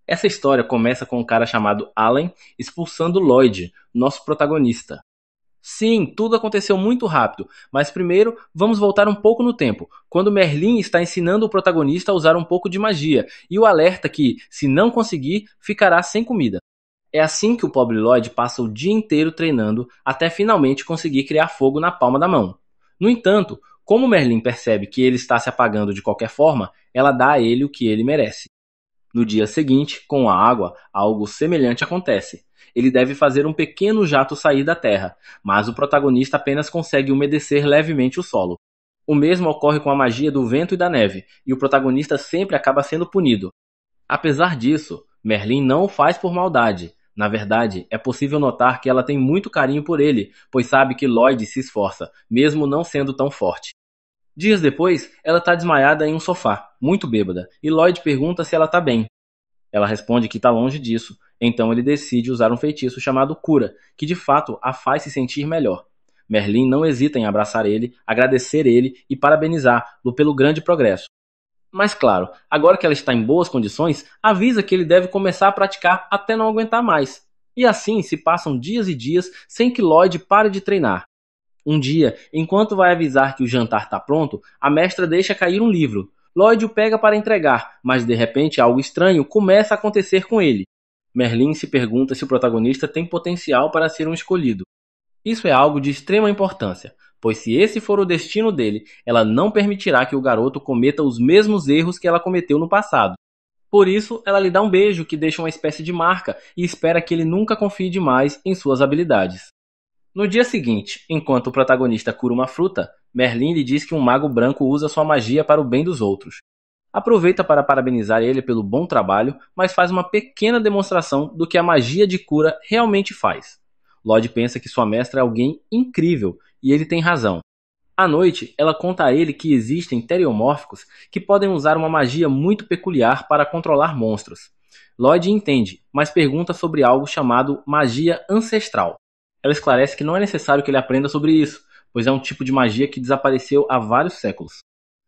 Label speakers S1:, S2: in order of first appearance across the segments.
S1: Essa história começa com um cara chamado Allen expulsando Lloyd, nosso protagonista. Sim, tudo aconteceu muito rápido, mas primeiro vamos voltar um pouco no tempo, quando Merlin está ensinando o protagonista a usar um pouco de magia e o alerta que, se não conseguir, ficará sem comida. É assim que o pobre Lloyd passa o dia inteiro treinando até finalmente conseguir criar fogo na palma da mão. No entanto, como Merlin percebe que ele está se apagando de qualquer forma, ela dá a ele o que ele merece. No dia seguinte, com a água, algo semelhante acontece. Ele deve fazer um pequeno jato sair da terra, mas o protagonista apenas consegue umedecer levemente o solo. O mesmo ocorre com a magia do vento e da neve, e o protagonista sempre acaba sendo punido. Apesar disso, Merlin não o faz por maldade. Na verdade, é possível notar que ela tem muito carinho por ele, pois sabe que Lloyd se esforça, mesmo não sendo tão forte. Dias depois, ela está desmaiada em um sofá, muito bêbada, e Lloyd pergunta se ela está bem. Ela responde que está longe disso, então ele decide usar um feitiço chamado Cura, que de fato a faz se sentir melhor. Merlin não hesita em abraçar ele, agradecer ele e parabenizá-lo pelo grande progresso. Mas claro, agora que ela está em boas condições, avisa que ele deve começar a praticar até não aguentar mais. E assim se passam dias e dias sem que Lloyd pare de treinar. Um dia, enquanto vai avisar que o jantar está pronto, a mestra deixa cair um livro. Lloyd o pega para entregar, mas de repente algo estranho começa a acontecer com ele. Merlin se pergunta se o protagonista tem potencial para ser um escolhido. Isso é algo de extrema importância, pois se esse for o destino dele, ela não permitirá que o garoto cometa os mesmos erros que ela cometeu no passado. Por isso, ela lhe dá um beijo que deixa uma espécie de marca e espera que ele nunca confie demais em suas habilidades. No dia seguinte, enquanto o protagonista cura uma fruta, Merlin lhe diz que um mago branco usa sua magia para o bem dos outros. Aproveita para parabenizar ele pelo bom trabalho, mas faz uma pequena demonstração do que a magia de cura realmente faz. Lloyd pensa que sua mestra é alguém incrível, e ele tem razão. À noite, ela conta a ele que existem teriomórficos que podem usar uma magia muito peculiar para controlar monstros. Lloyd entende, mas pergunta sobre algo chamado magia ancestral. Ela esclarece que não é necessário que ele aprenda sobre isso, pois é um tipo de magia que desapareceu há vários séculos.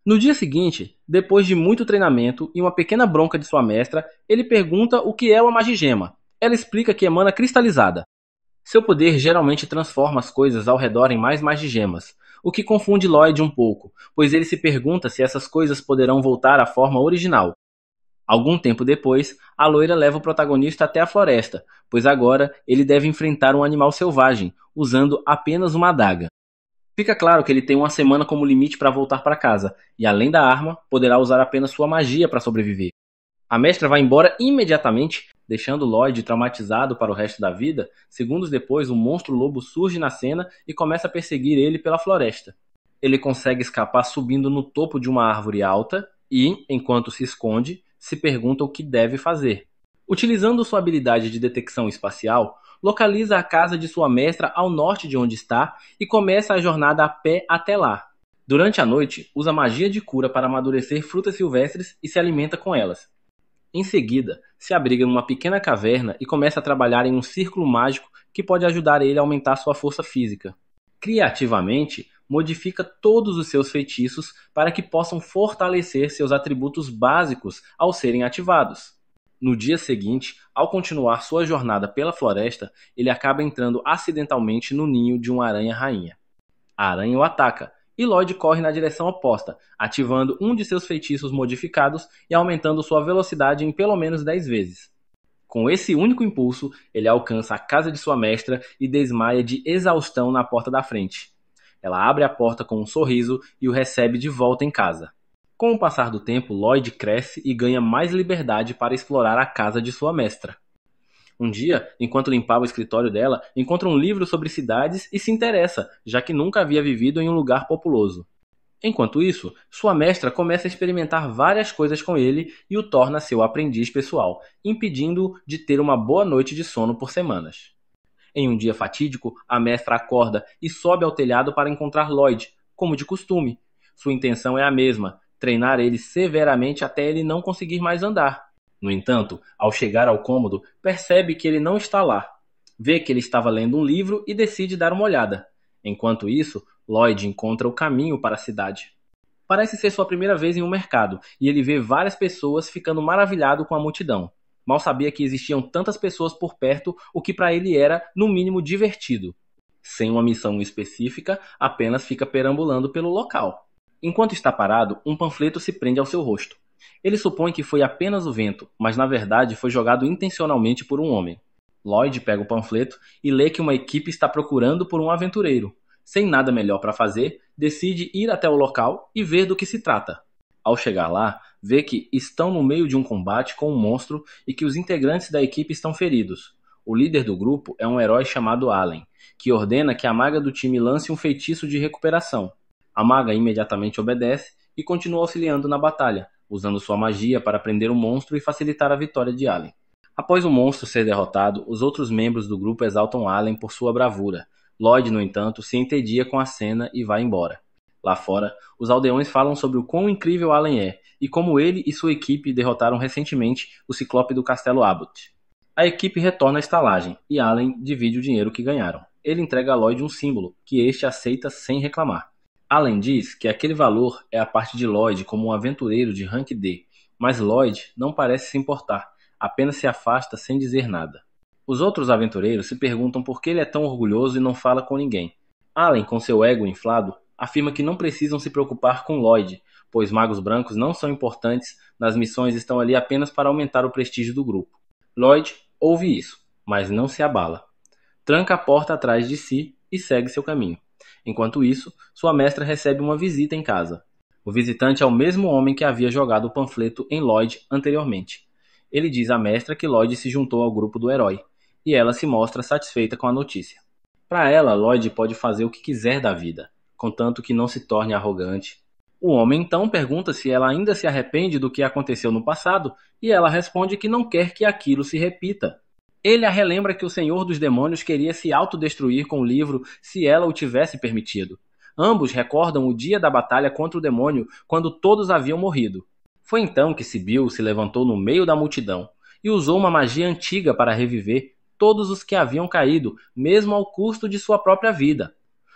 S1: No dia seguinte, depois de muito treinamento e uma pequena bronca de sua mestra, ele pergunta o que é uma magigema. Ela explica que emana cristalizada. Seu poder geralmente transforma as coisas ao redor em mais magigemas, o que confunde Lloyd um pouco, pois ele se pergunta se essas coisas poderão voltar à forma original. Algum tempo depois, a loira leva o protagonista até a floresta, pois agora ele deve enfrentar um animal selvagem, usando apenas uma adaga. Fica claro que ele tem uma semana como limite para voltar para casa, e além da arma, poderá usar apenas sua magia para sobreviver. A mestra vai embora imediatamente, deixando Lloyd traumatizado para o resto da vida. Segundos depois, um monstro lobo surge na cena e começa a perseguir ele pela floresta. Ele consegue escapar subindo no topo de uma árvore alta e, enquanto se esconde, se pergunta o que deve fazer. Utilizando sua habilidade de detecção espacial, localiza a casa de sua mestra ao norte de onde está e começa a jornada a pé até lá. Durante a noite, usa magia de cura para amadurecer frutas silvestres e se alimenta com elas. Em seguida, se abriga em uma pequena caverna e começa a trabalhar em um círculo mágico que pode ajudar ele a aumentar sua força física. Criativamente, modifica todos os seus feitiços para que possam fortalecer seus atributos básicos ao serem ativados. No dia seguinte, ao continuar sua jornada pela floresta, ele acaba entrando acidentalmente no ninho de uma aranha-rainha. A aranha o ataca, e Lloyd corre na direção oposta, ativando um de seus feitiços modificados e aumentando sua velocidade em pelo menos 10 vezes. Com esse único impulso, ele alcança a casa de sua mestra e desmaia de exaustão na porta da frente. Ela abre a porta com um sorriso e o recebe de volta em casa. Com o passar do tempo, Lloyd cresce e ganha mais liberdade para explorar a casa de sua mestra. Um dia, enquanto limpava o escritório dela, encontra um livro sobre cidades e se interessa, já que nunca havia vivido em um lugar populoso. Enquanto isso, sua mestra começa a experimentar várias coisas com ele e o torna seu aprendiz pessoal, impedindo-o de ter uma boa noite de sono por semanas. Em um dia fatídico, a mestra acorda e sobe ao telhado para encontrar Lloyd, como de costume. Sua intenção é a mesma, treinar ele severamente até ele não conseguir mais andar. No entanto, ao chegar ao cômodo, percebe que ele não está lá. Vê que ele estava lendo um livro e decide dar uma olhada. Enquanto isso, Lloyd encontra o caminho para a cidade. Parece ser sua primeira vez em um mercado, e ele vê várias pessoas ficando maravilhado com a multidão. Mal sabia que existiam tantas pessoas por perto, o que para ele era, no mínimo, divertido. Sem uma missão específica, apenas fica perambulando pelo local. Enquanto está parado, um panfleto se prende ao seu rosto. Ele supõe que foi apenas o vento, mas na verdade foi jogado intencionalmente por um homem. Lloyd pega o panfleto e lê que uma equipe está procurando por um aventureiro. Sem nada melhor para fazer, decide ir até o local e ver do que se trata. Ao chegar lá, vê que estão no meio de um combate com um monstro e que os integrantes da equipe estão feridos. O líder do grupo é um herói chamado Allen, que ordena que a maga do time lance um feitiço de recuperação. A maga imediatamente obedece e continua auxiliando na batalha, usando sua magia para prender o monstro e facilitar a vitória de Allen. Após o monstro ser derrotado, os outros membros do grupo exaltam Allen por sua bravura. Lloyd, no entanto, se entedia com a cena e vai embora. Lá fora, os aldeões falam sobre o quão incrível Allen é e como ele e sua equipe derrotaram recentemente o Ciclope do Castelo Abbott. A equipe retorna à estalagem e Allen divide o dinheiro que ganharam. Ele entrega a Lloyd um símbolo, que este aceita sem reclamar. Allen diz que aquele valor é a parte de Lloyd como um aventureiro de rank D, mas Lloyd não parece se importar, apenas se afasta sem dizer nada. Os outros aventureiros se perguntam por que ele é tão orgulhoso e não fala com ninguém. Allen, com seu ego inflado, afirma que não precisam se preocupar com Lloyd, pois magos brancos não são importantes, nas missões estão ali apenas para aumentar o prestígio do grupo. Lloyd ouve isso, mas não se abala. Tranca a porta atrás de si e segue seu caminho. Enquanto isso, sua mestra recebe uma visita em casa. O visitante é o mesmo homem que havia jogado o panfleto em Lloyd anteriormente. Ele diz à mestra que Lloyd se juntou ao grupo do herói, e ela se mostra satisfeita com a notícia. Para ela, Lloyd pode fazer o que quiser da vida, contanto que não se torne arrogante. O homem então pergunta se ela ainda se arrepende do que aconteceu no passado, e ela responde que não quer que aquilo se repita. Ele a relembra que o Senhor dos Demônios queria se autodestruir com o livro se ela o tivesse permitido. Ambos recordam o dia da batalha contra o demônio, quando todos haviam morrido. Foi então que Sibyl se levantou no meio da multidão e usou uma magia antiga para reviver todos os que haviam caído, mesmo ao custo de sua própria vida.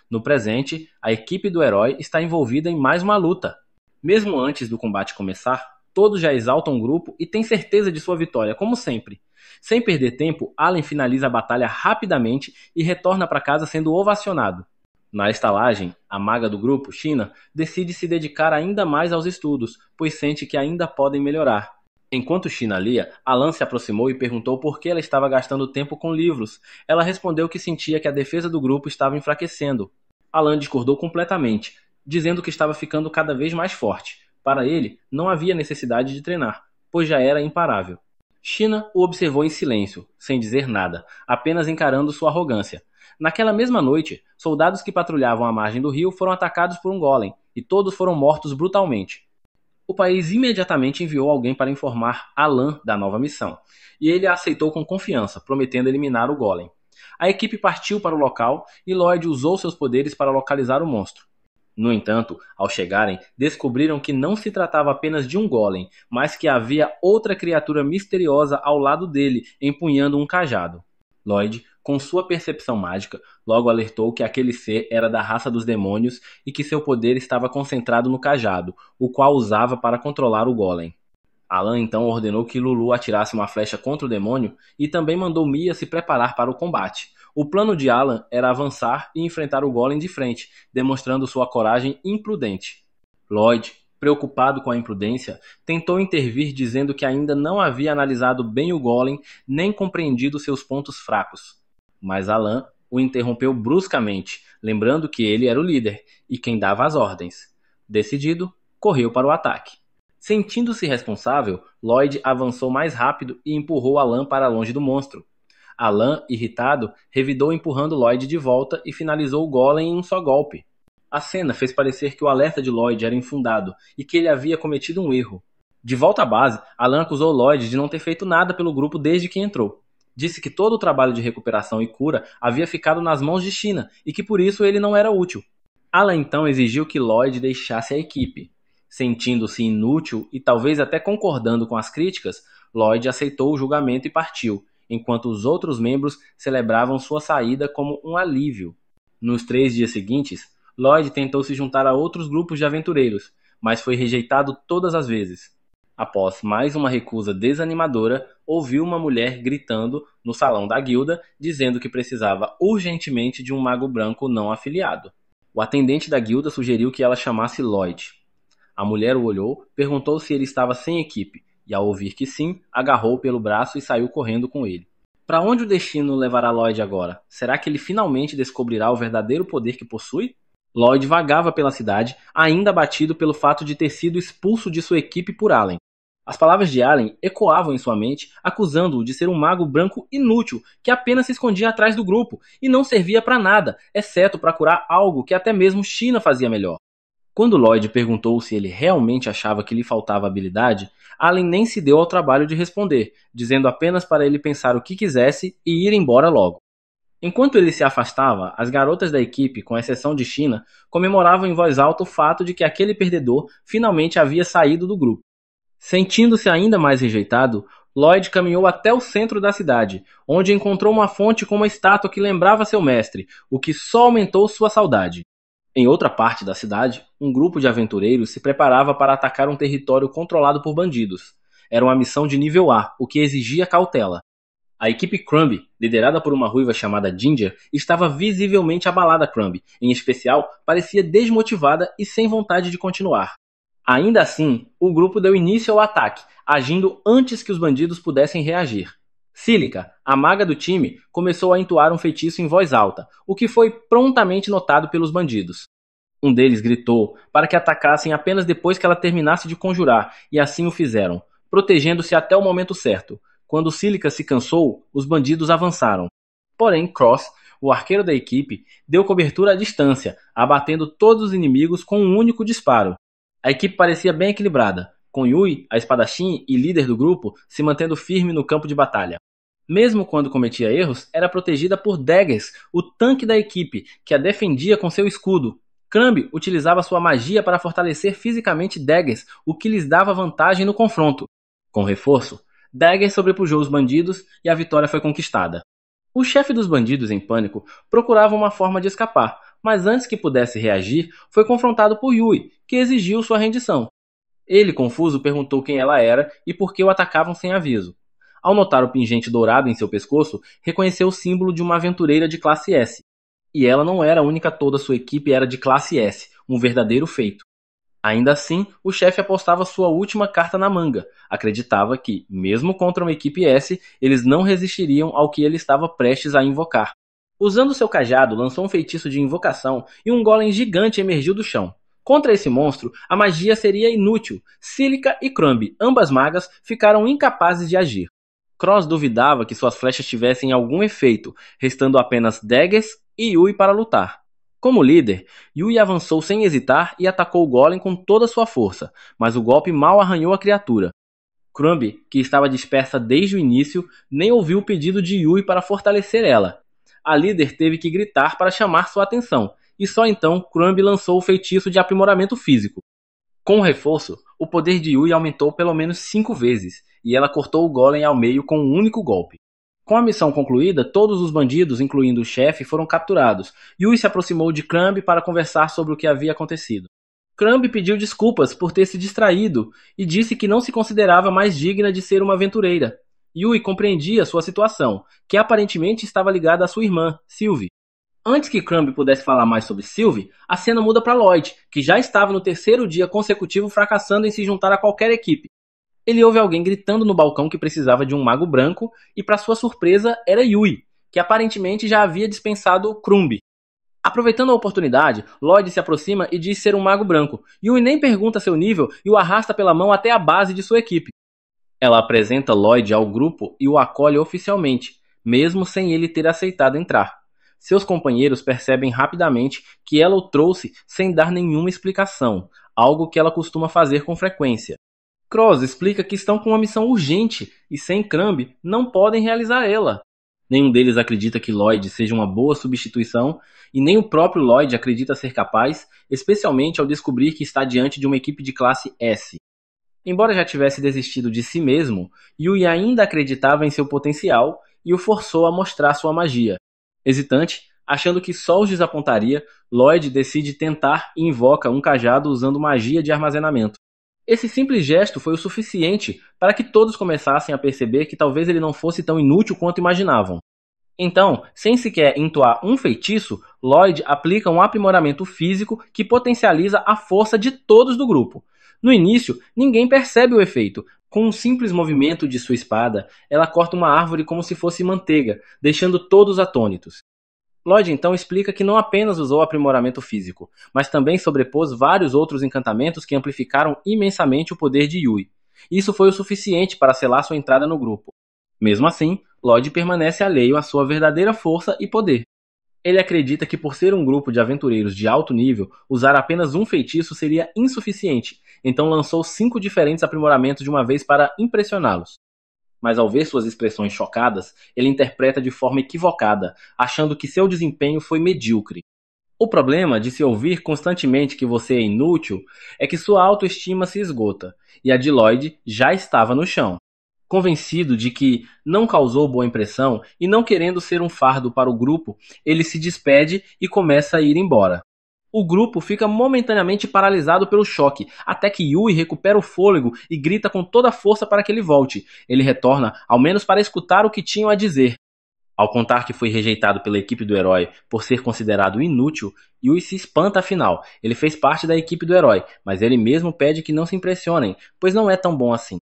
S1: No presente, a equipe do herói está envolvida em mais uma luta. Mesmo antes do combate começar, todos já exaltam o grupo e têm certeza de sua vitória, como sempre. Sem perder tempo, Allen finaliza a batalha rapidamente e retorna para casa sendo ovacionado. Na estalagem, a maga do grupo, China, decide se dedicar ainda mais aos estudos, pois sente que ainda podem melhorar. Enquanto China lia, Alan se aproximou e perguntou por que ela estava gastando tempo com livros. Ela respondeu que sentia que a defesa do grupo estava enfraquecendo. Alan discordou completamente, dizendo que estava ficando cada vez mais forte. Para ele, não havia necessidade de treinar, pois já era imparável. China o observou em silêncio, sem dizer nada, apenas encarando sua arrogância. Naquela mesma noite, soldados que patrulhavam a margem do rio foram atacados por um golem, e todos foram mortos brutalmente. O país imediatamente enviou alguém para informar Alan da nova missão, e ele a aceitou com confiança, prometendo eliminar o golem. A equipe partiu para o local e Lloyd usou seus poderes para localizar o monstro. No entanto, ao chegarem, descobriram que não se tratava apenas de um golem, mas que havia outra criatura misteriosa ao lado dele, empunhando um cajado. Lloyd, com sua percepção mágica, logo alertou que aquele ser era da raça dos demônios e que seu poder estava concentrado no cajado, o qual usava para controlar o golem. Alan então ordenou que Lulu atirasse uma flecha contra o demônio e também mandou Mia se preparar para o combate. O plano de Alan era avançar e enfrentar o golem de frente, demonstrando sua coragem imprudente. Lloyd, preocupado com a imprudência, tentou intervir dizendo que ainda não havia analisado bem o golem nem compreendido seus pontos fracos. Mas Alan o interrompeu bruscamente, lembrando que ele era o líder e quem dava as ordens. Decidido, correu para o ataque. Sentindo-se responsável, Lloyd avançou mais rápido e empurrou Alan para longe do monstro. Alan, irritado, revidou empurrando Lloyd de volta e finalizou o golem em um só golpe. A cena fez parecer que o alerta de Lloyd era infundado e que ele havia cometido um erro. De volta à base, Alan acusou Lloyd de não ter feito nada pelo grupo desde que entrou. Disse que todo o trabalho de recuperação e cura havia ficado nas mãos de China e que por isso ele não era útil. Alan então exigiu que Lloyd deixasse a equipe. Sentindo-se inútil e talvez até concordando com as críticas, Lloyd aceitou o julgamento e partiu, enquanto os outros membros celebravam sua saída como um alívio. Nos 3 dias seguintes, Lloyd tentou se juntar a outros grupos de aventureiros, mas foi rejeitado todas as vezes. Após mais uma recusa desanimadora, ouviu uma mulher gritando no salão da guilda, dizendo que precisava urgentemente de um mago branco não afiliado. O atendente da guilda sugeriu que ela chamasse Lloyd. A mulher o olhou, perguntou se ele estava sem equipe, e ao ouvir que sim, agarrou pelo braço e saiu correndo com ele. Para onde o destino levará Lloyd agora? Será que ele finalmente descobrirá o verdadeiro poder que possui? Lloyd vagava pela cidade, ainda abatido pelo fato de ter sido expulso de sua equipe por Allen. As palavras de Allen ecoavam em sua mente, acusando-o de ser um mago branco inútil, que apenas se escondia atrás do grupo e não servia para nada, exceto para curar algo que até mesmo China fazia melhor. Quando Lloyd perguntou se ele realmente achava que lhe faltava habilidade, Allen nem se deu ao trabalho de responder, dizendo apenas para ele pensar o que quisesse e ir embora logo. Enquanto ele se afastava, as garotas da equipe, com exceção de China, comemoravam em voz alta o fato de que aquele perdedor finalmente havia saído do grupo. Sentindo-se ainda mais rejeitado, Lloyd caminhou até o centro da cidade, onde encontrou uma fonte com uma estátua que lembrava seu mestre, o que só aumentou sua saudade. Em outra parte da cidade, um grupo de aventureiros se preparava para atacar um território controlado por bandidos. Era uma missão de nível A, o que exigia cautela. A equipe Crumb, liderada por uma ruiva chamada Ginger, estava visivelmente abalada. Crumb, em especial, parecia desmotivada e sem vontade de continuar. Ainda assim, o grupo deu início ao ataque, agindo antes que os bandidos pudessem reagir. Cílica, a maga do time, começou a entoar um feitiço em voz alta, o que foi prontamente notado pelos bandidos. Um deles gritou para que atacassem apenas depois que ela terminasse de conjurar, e assim o fizeram, protegendo-se até o momento certo. Quando Cílica se cansou, os bandidos avançaram. Porém, Cross, o arqueiro da equipe, deu cobertura à distância, abatendo todos os inimigos com um único disparo. A equipe parecia bem equilibrada, com Yui, a espadachim e líder do grupo, se mantendo firme no campo de batalha. Mesmo quando cometia erros, era protegida por Daggers, o tanque da equipe, que a defendia com seu escudo. Crumb utilizava sua magia para fortalecer fisicamente Daggers, o que lhes dava vantagem no confronto. Com reforço, Daggers sobrepujou os bandidos e a vitória foi conquistada. O chefe dos bandidos, em pânico, procurava uma forma de escapar, mas antes que pudesse reagir, foi confrontado por Yui, que exigiu sua rendição. Ele, confuso, perguntou quem ela era e por que o atacavam sem aviso. Ao notar o pingente dourado em seu pescoço, reconheceu o símbolo de uma aventureira de classe S. E ela não era a única, toda sua equipe era de classe S, um verdadeiro feito. Ainda assim, o chefe apostava sua última carta na manga. Acreditava que, mesmo contra uma equipe S, eles não resistiriam ao que ele estava prestes a invocar. Usando seu cajado, lançou um feitiço de invocação e um golem gigante emergiu do chão. Contra esse monstro, a magia seria inútil. Cílica e Crumb, ambas magas, ficaram incapazes de agir. Cross duvidava que suas flechas tivessem algum efeito, restando apenas Daggers e Yui para lutar. Como líder, Yui avançou sem hesitar e atacou o golem com toda sua força, mas o golpe mal arranhou a criatura. Crumb, que estava dispersa desde o início, nem ouviu o pedido de Yui para fortalecer ela. A líder teve que gritar para chamar sua atenção, e só então Crumb lançou o feitiço de aprimoramento físico. Com o reforço, o poder de Yui aumentou pelo menos 5 vezes, e ela cortou o golem ao meio com um único golpe. Com a missão concluída, todos os bandidos, incluindo o chefe, foram capturados. Yui se aproximou de Crumb para conversar sobre o que havia acontecido. Crumb pediu desculpas por ter se distraído e disse que não se considerava mais digna de ser uma aventureira. Yui compreendia sua situação, que aparentemente estava ligada à sua irmã, Sylvie. Antes que Crumb pudesse falar mais sobre Sylvie, a cena muda para Lloyd, que já estava no terceiro dia consecutivo fracassando em se juntar a qualquer equipe. Ele ouve alguém gritando no balcão que precisava de um mago branco e, para sua surpresa, era Yui, que aparentemente já havia dispensado Crumb. Aproveitando a oportunidade, Lloyd se aproxima e diz ser um mago branco. Yui nem pergunta seu nível e o arrasta pela mão até a base de sua equipe. Ela apresenta Lloyd ao grupo e o acolhe oficialmente, mesmo sem ele ter aceitado entrar. Seus companheiros percebem rapidamente que ela o trouxe sem dar nenhuma explicação, algo que ela costuma fazer com frequência. Cross explica que estão com uma missão urgente e sem Crumb não podem realizar ela. Nenhum deles acredita que Lloyd seja uma boa substituição e nem o próprio Lloyd acredita ser capaz, especialmente ao descobrir que está diante de uma equipe de classe S. Embora já tivesse desistido de si mesmo, Yui ainda acreditava em seu potencial e o forçou a mostrar sua magia. Hesitante, achando que só os desapontaria, Lloyd decide tentar e invoca um cajado usando magia de armazenamento. Esse simples gesto foi o suficiente para que todos começassem a perceber que talvez ele não fosse tão inútil quanto imaginavam. Então, sem sequer entoar um feitiço, Lloyd aplica um aprimoramento físico que potencializa a força de todos do grupo. No início, ninguém percebe o efeito. Com um simples movimento de sua espada, ela corta uma árvore como se fosse manteiga, deixando todos atônitos. Lloyd então explica que não apenas usou aprimoramento físico, mas também sobrepôs vários outros encantamentos que amplificaram imensamente o poder de Yui. Isso foi o suficiente para selar sua entrada no grupo. Mesmo assim, Lloyd permanece alheio à sua verdadeira força e poder. Ele acredita que por ser um grupo de aventureiros de alto nível, usar apenas um feitiço seria insuficiente, então lançou 5 diferentes aprimoramentos de uma vez para impressioná-los. Mas ao ver suas expressões chocadas, ele interpreta de forma equivocada, achando que seu desempenho foi medíocre. O problema de se ouvir constantemente que você é inútil é que sua autoestima se esgota, e a de Lloyd já estava no chão. Convencido de que não causou boa impressão e não querendo ser um fardo para o grupo, ele se despede e começa a ir embora. O grupo fica momentaneamente paralisado pelo choque, até que Yui recupera o fôlego e grita com toda a força para que ele volte. Ele retorna, ao menos para escutar o que tinham a dizer. Ao contar que foi rejeitado pela equipe do herói por ser considerado inútil, Yui se espanta afinal. Ele fez parte da equipe do herói, mas ele mesmo pede que não se impressionem, pois não é tão bom assim.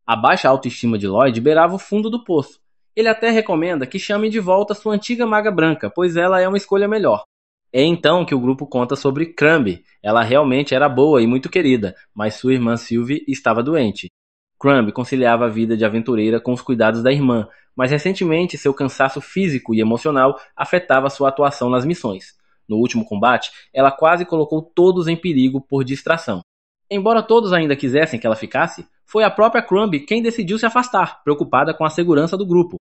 S1: A baixa autoestima de Lloyd beirava o fundo do poço. Ele até recomenda que chamem de volta sua antiga maga branca, pois ela é uma escolha melhor. É então que o grupo conta sobre Crumb. Ela realmente era boa e muito querida, mas sua irmã Sylvie estava doente. Crumb conciliava a vida de aventureira com os cuidados da irmã, mas recentemente seu cansaço físico e emocional afetava sua atuação nas missões. No último combate, ela quase colocou todos em perigo por distração. Embora todos ainda quisessem que ela ficasse, foi a própria Crumb quem decidiu se afastar, preocupada com a segurança do grupo.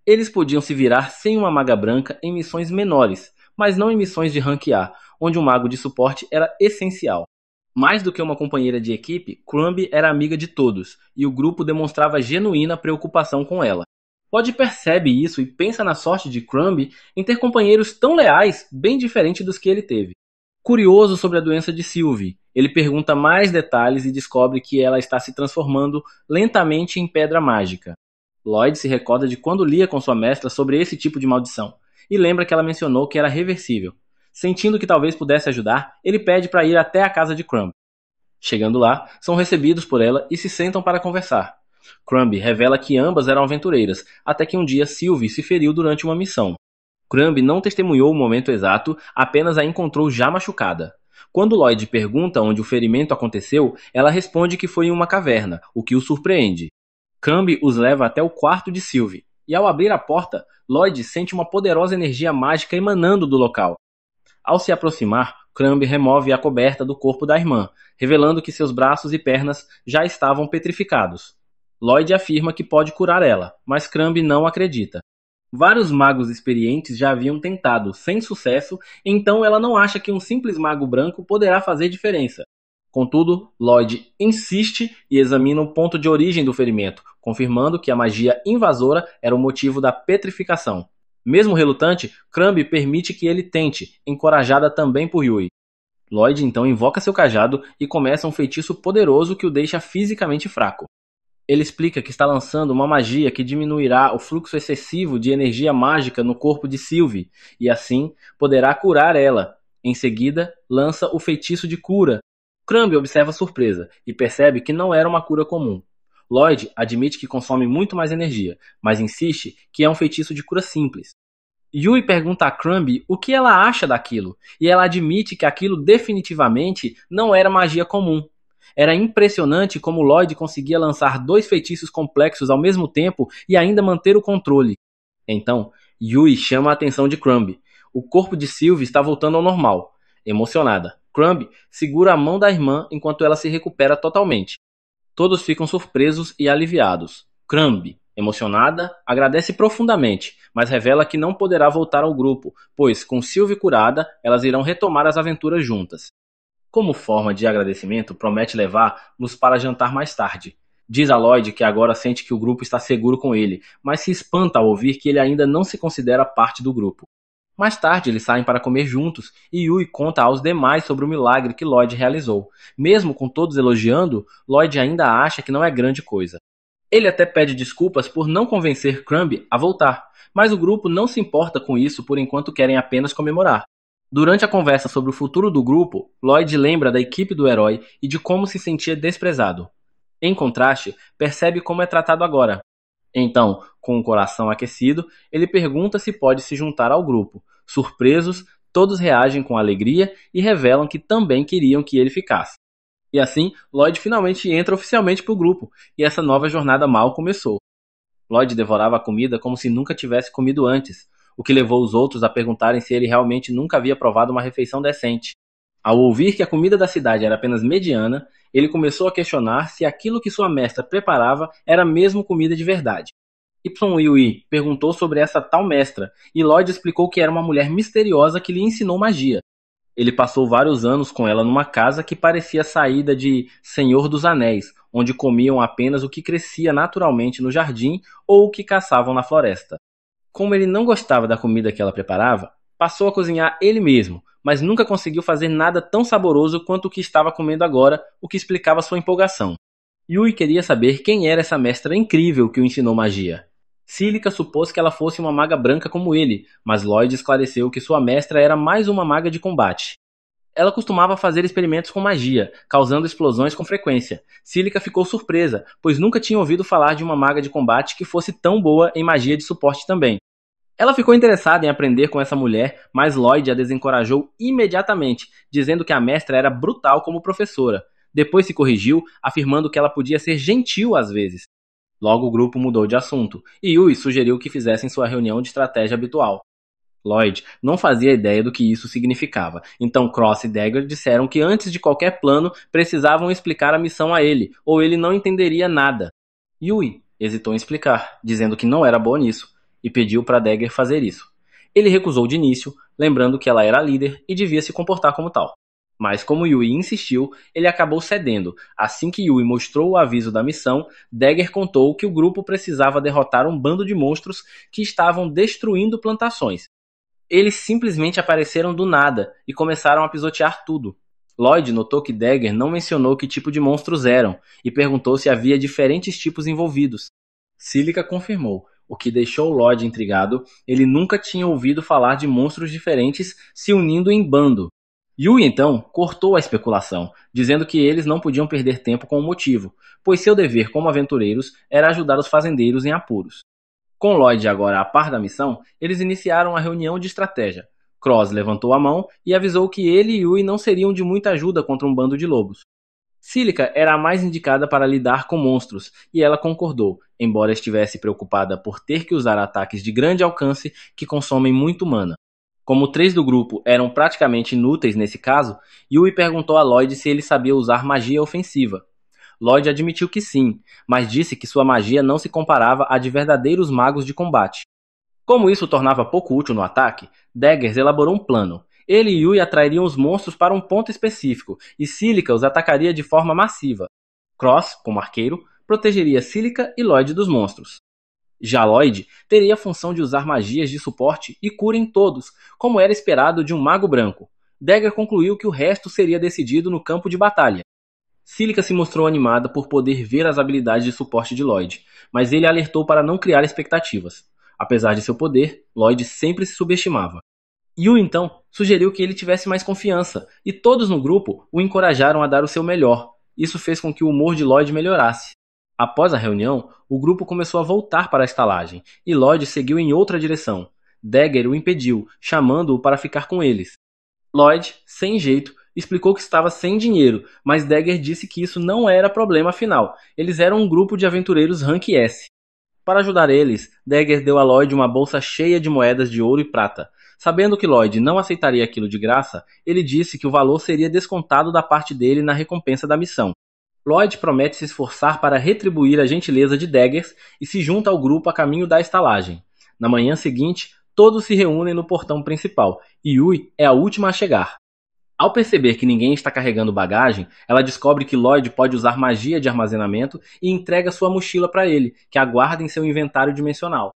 S1: Eles podiam se virar sem uma maga branca em missões menores, mas não em missões de rank A, onde um mago de suporte era essencial. Mais do que uma companheira de equipe, Crumb era amiga de todos, e o grupo demonstrava genuína preocupação com ela. Pod percebe isso e pensa na sorte de Crumb em ter companheiros tão leais, bem diferente dos que ele teve. Curioso sobre a doença de Sylvie, ele pergunta mais detalhes e descobre que ela está se transformando lentamente em pedra mágica. Lloyd se recorda de quando lia com sua mestra sobre esse tipo de maldição, e lembra que ela mencionou que era reversível. Sentindo que talvez pudesse ajudar, ele pede para ir até a casa de Crumb. Chegando lá, são recebidos por ela e se sentam para conversar. Crumb revela que ambas eram aventureiras, até que um dia Sylvie se feriu durante uma missão. Crumb não testemunhou o momento exato, apenas a encontrou já machucada. Quando Lloyd pergunta onde o ferimento aconteceu, ela responde que foi em uma caverna, o que o surpreende. Crumb os leva até o quarto de Sylvie, e ao abrir a porta, Lloyd sente uma poderosa energia mágica emanando do local. Ao se aproximar, Crumb remove a coberta do corpo da irmã, revelando que seus braços e pernas já estavam petrificados. Lloyd afirma que pode curar ela, mas Crumb não acredita. Vários magos experientes já haviam tentado, sem sucesso, então ela não acha que um simples mago branco poderá fazer diferença. Contudo, Lloyd insiste e examina o ponto de origem do ferimento, confirmando que a magia invasora era o motivo da petrificação. Mesmo relutante, Crumb permite que ele tente, encorajada também por Yui. Lloyd então invoca seu cajado e começa um feitiço poderoso que o deixa fisicamente fraco. Ele explica que está lançando uma magia que diminuirá o fluxo excessivo de energia mágica no corpo de Sylvie, e assim poderá curar ela. Em seguida, lança o feitiço de cura. Crumb observa surpresa e percebe que não era uma cura comum. Lloyd admite que consome muito mais energia, mas insiste que é um feitiço de cura simples. Yui pergunta a Crumb o que ela acha daquilo, e ela admite que aquilo definitivamente não era magia comum. Era impressionante como Lloyd conseguia lançar 2 feitiços complexos ao mesmo tempo e ainda manter o controle. Então, Yui chama a atenção de Crumb. O corpo de Sylvie está voltando ao normal. Emocionada, Crumb segura a mão da irmã enquanto ela se recupera totalmente. Todos ficam surpresos e aliviados. Crumb, emocionada, agradece profundamente, mas revela que não poderá voltar ao grupo, pois, com Sylvie curada, elas irão retomar as aventuras juntas. Como forma de agradecimento, promete levar-nos para jantar mais tarde. Diz a Lloyd que agora sente que o grupo está seguro com ele, mas se espanta ao ouvir que ele ainda não se considera parte do grupo. Mais tarde, eles saem para comer juntos e Yui conta aos demais sobre o milagre que Lloyd realizou. Mesmo com todos elogiando, Lloyd ainda acha que não é grande coisa. Ele até pede desculpas por não convencer Crumb a voltar, mas o grupo não se importa com isso por enquanto querem apenas comemorar. Durante a conversa sobre o futuro do grupo, Lloyd lembra da equipe do herói e de como se sentia desprezado. Em contraste, percebe como é tratado agora. Então, com o coração aquecido, ele pergunta se pode se juntar ao grupo. Surpresos, todos reagem com alegria e revelam que também queriam que ele ficasse. E assim, Lloyd finalmente entra oficialmente para o grupo, e essa nova jornada mal começou. Lloyd devorava a comida como se nunca tivesse comido antes, o que levou os outros a perguntarem se ele realmente nunca havia provado uma refeição decente. Ao ouvir que a comida da cidade era apenas mediana, ele começou a questionar se aquilo que sua mestra preparava era mesmo comida de verdade. Yui perguntou sobre essa tal mestra, e Lloyd explicou que era uma mulher misteriosa que lhe ensinou magia. Ele passou vários anos com ela numa casa que parecia saída de Senhor dos Anéis, onde comiam apenas o que crescia naturalmente no jardim ou o que caçavam na floresta. Como ele não gostava da comida que ela preparava, passou a cozinhar ele mesmo, mas nunca conseguiu fazer nada tão saboroso quanto o que estava comendo agora, o que explicava sua empolgação. Yui queria saber quem era essa mestra incrível que o ensinou magia. Cílica supôs que ela fosse uma maga branca como ele, mas Lloyd esclareceu que sua mestra era mais uma maga de combate. Ela costumava fazer experimentos com magia, causando explosões com frequência. Cílica ficou surpresa, pois nunca tinha ouvido falar de uma maga de combate que fosse tão boa em magia de suporte também. Ela ficou interessada em aprender com essa mulher, mas Lloyd a desencorajou imediatamente, dizendo que a mestra era brutal como professora. Depois se corrigiu, afirmando que ela podia ser gentil às vezes. Logo o grupo mudou de assunto, e Yui sugeriu que fizessem sua reunião de estratégia habitual. Lloyd não fazia ideia do que isso significava, então Cross e Dagger disseram que antes de qualquer plano precisavam explicar a missão a ele, ou ele não entenderia nada. Yui hesitou em explicar, dizendo que não era boa nisso, e pediu para Dagger fazer isso. Ele recusou de início, lembrando que ela era a líder e devia se comportar como tal. Mas como Yui insistiu, ele acabou cedendo. Assim que Yui mostrou o aviso da missão, Dagger contou que o grupo precisava derrotar um bando de monstros que estavam destruindo plantações. Eles simplesmente apareceram do nada e começaram a pisotear tudo. Lloyd notou que Dagger não mencionou que tipo de monstros eram e perguntou se havia diferentes tipos envolvidos. Cílica confirmou, o que deixou Lloyd intrigado. Ele nunca tinha ouvido falar de monstros diferentes se unindo em bando. Yui, então, cortou a especulação, dizendo que eles não podiam perder tempo com o motivo, pois seu dever como aventureiros era ajudar os fazendeiros em apuros. Com Lloyd agora a par da missão, eles iniciaram a reunião de estratégia. Cross levantou a mão e avisou que ele e Yui não seriam de muita ajuda contra um bando de lobos. Cílica era a mais indicada para lidar com monstros, e ela concordou, embora estivesse preocupada por ter que usar ataques de grande alcance que consomem muito mana. Como 3 do grupo eram praticamente inúteis nesse caso, Yui perguntou a Lloyd se ele sabia usar magia ofensiva. Lloyd admitiu que sim, mas disse que sua magia não se comparava à de verdadeiros magos de combate. Como isso o tornava pouco útil no ataque, Daggers elaborou um plano. Ele e Yui atrairiam os monstros para um ponto específico, e Cílica os atacaria de forma massiva. Cross, como arqueiro, protegeria Cílica e Lloyd dos monstros. Já Lloyd teria a função de usar magias de suporte e cura em todos, como era esperado de um mago branco. Dagger concluiu que o resto seria decidido no campo de batalha. Cílica se mostrou animada por poder ver as habilidades de suporte de Lloyd, mas ele alertou para não criar expectativas. Apesar de seu poder, Lloyd sempre se subestimava. Yu então sugeriu que ele tivesse mais confiança, e todos no grupo o encorajaram a dar o seu melhor. Isso fez com que o humor de Lloyd melhorasse. Após a reunião, o grupo começou a voltar para a estalagem, e Lloyd seguiu em outra direção. Dagger o impediu, chamando-o para ficar com eles. Lloyd, sem jeito, explicou que estava sem dinheiro, mas Dagger disse que isso não era problema afinal. Eles eram um grupo de aventureiros Rank S. Para ajudar eles, Dagger deu a Lloyd uma bolsa cheia de moedas de ouro e prata. Sabendo que Lloyd não aceitaria aquilo de graça, ele disse que o valor seria descontado da parte dele na recompensa da missão. Lloyd promete se esforçar para retribuir a gentileza de Daggers e se junta ao grupo a caminho da estalagem. Na manhã seguinte, todos se reúnem no portão principal, e Yui é a última a chegar. Ao perceber que ninguém está carregando bagagem, ela descobre que Lloyd pode usar magia de armazenamento e entrega sua mochila para ele, que aguarda em seu inventário dimensional.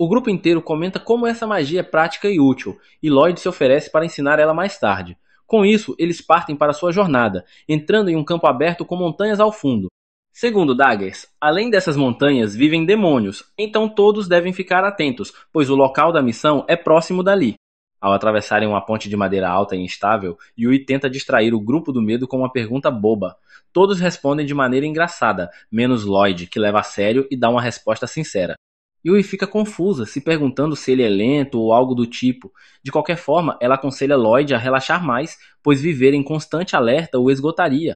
S1: O grupo inteiro comenta como essa magia é prática e útil, e Lloyd se oferece para ensinar ela mais tarde. Com isso, eles partem para sua jornada, entrando em um campo aberto com montanhas ao fundo. Segundo Daggers, além dessas montanhas vivem demônios, então todos devem ficar atentos, pois o local da missão é próximo dali. Ao atravessarem uma ponte de madeira alta e instável, Yui tenta distrair o grupo do medo com uma pergunta boba. Todos respondem de maneira engraçada, menos Lloyd, que leva a sério e dá uma resposta sincera. Yui fica confusa, se perguntando se ele é lento ou algo do tipo. De qualquer forma, ela aconselha Lloyd a relaxar mais, pois viver em constante alerta o esgotaria.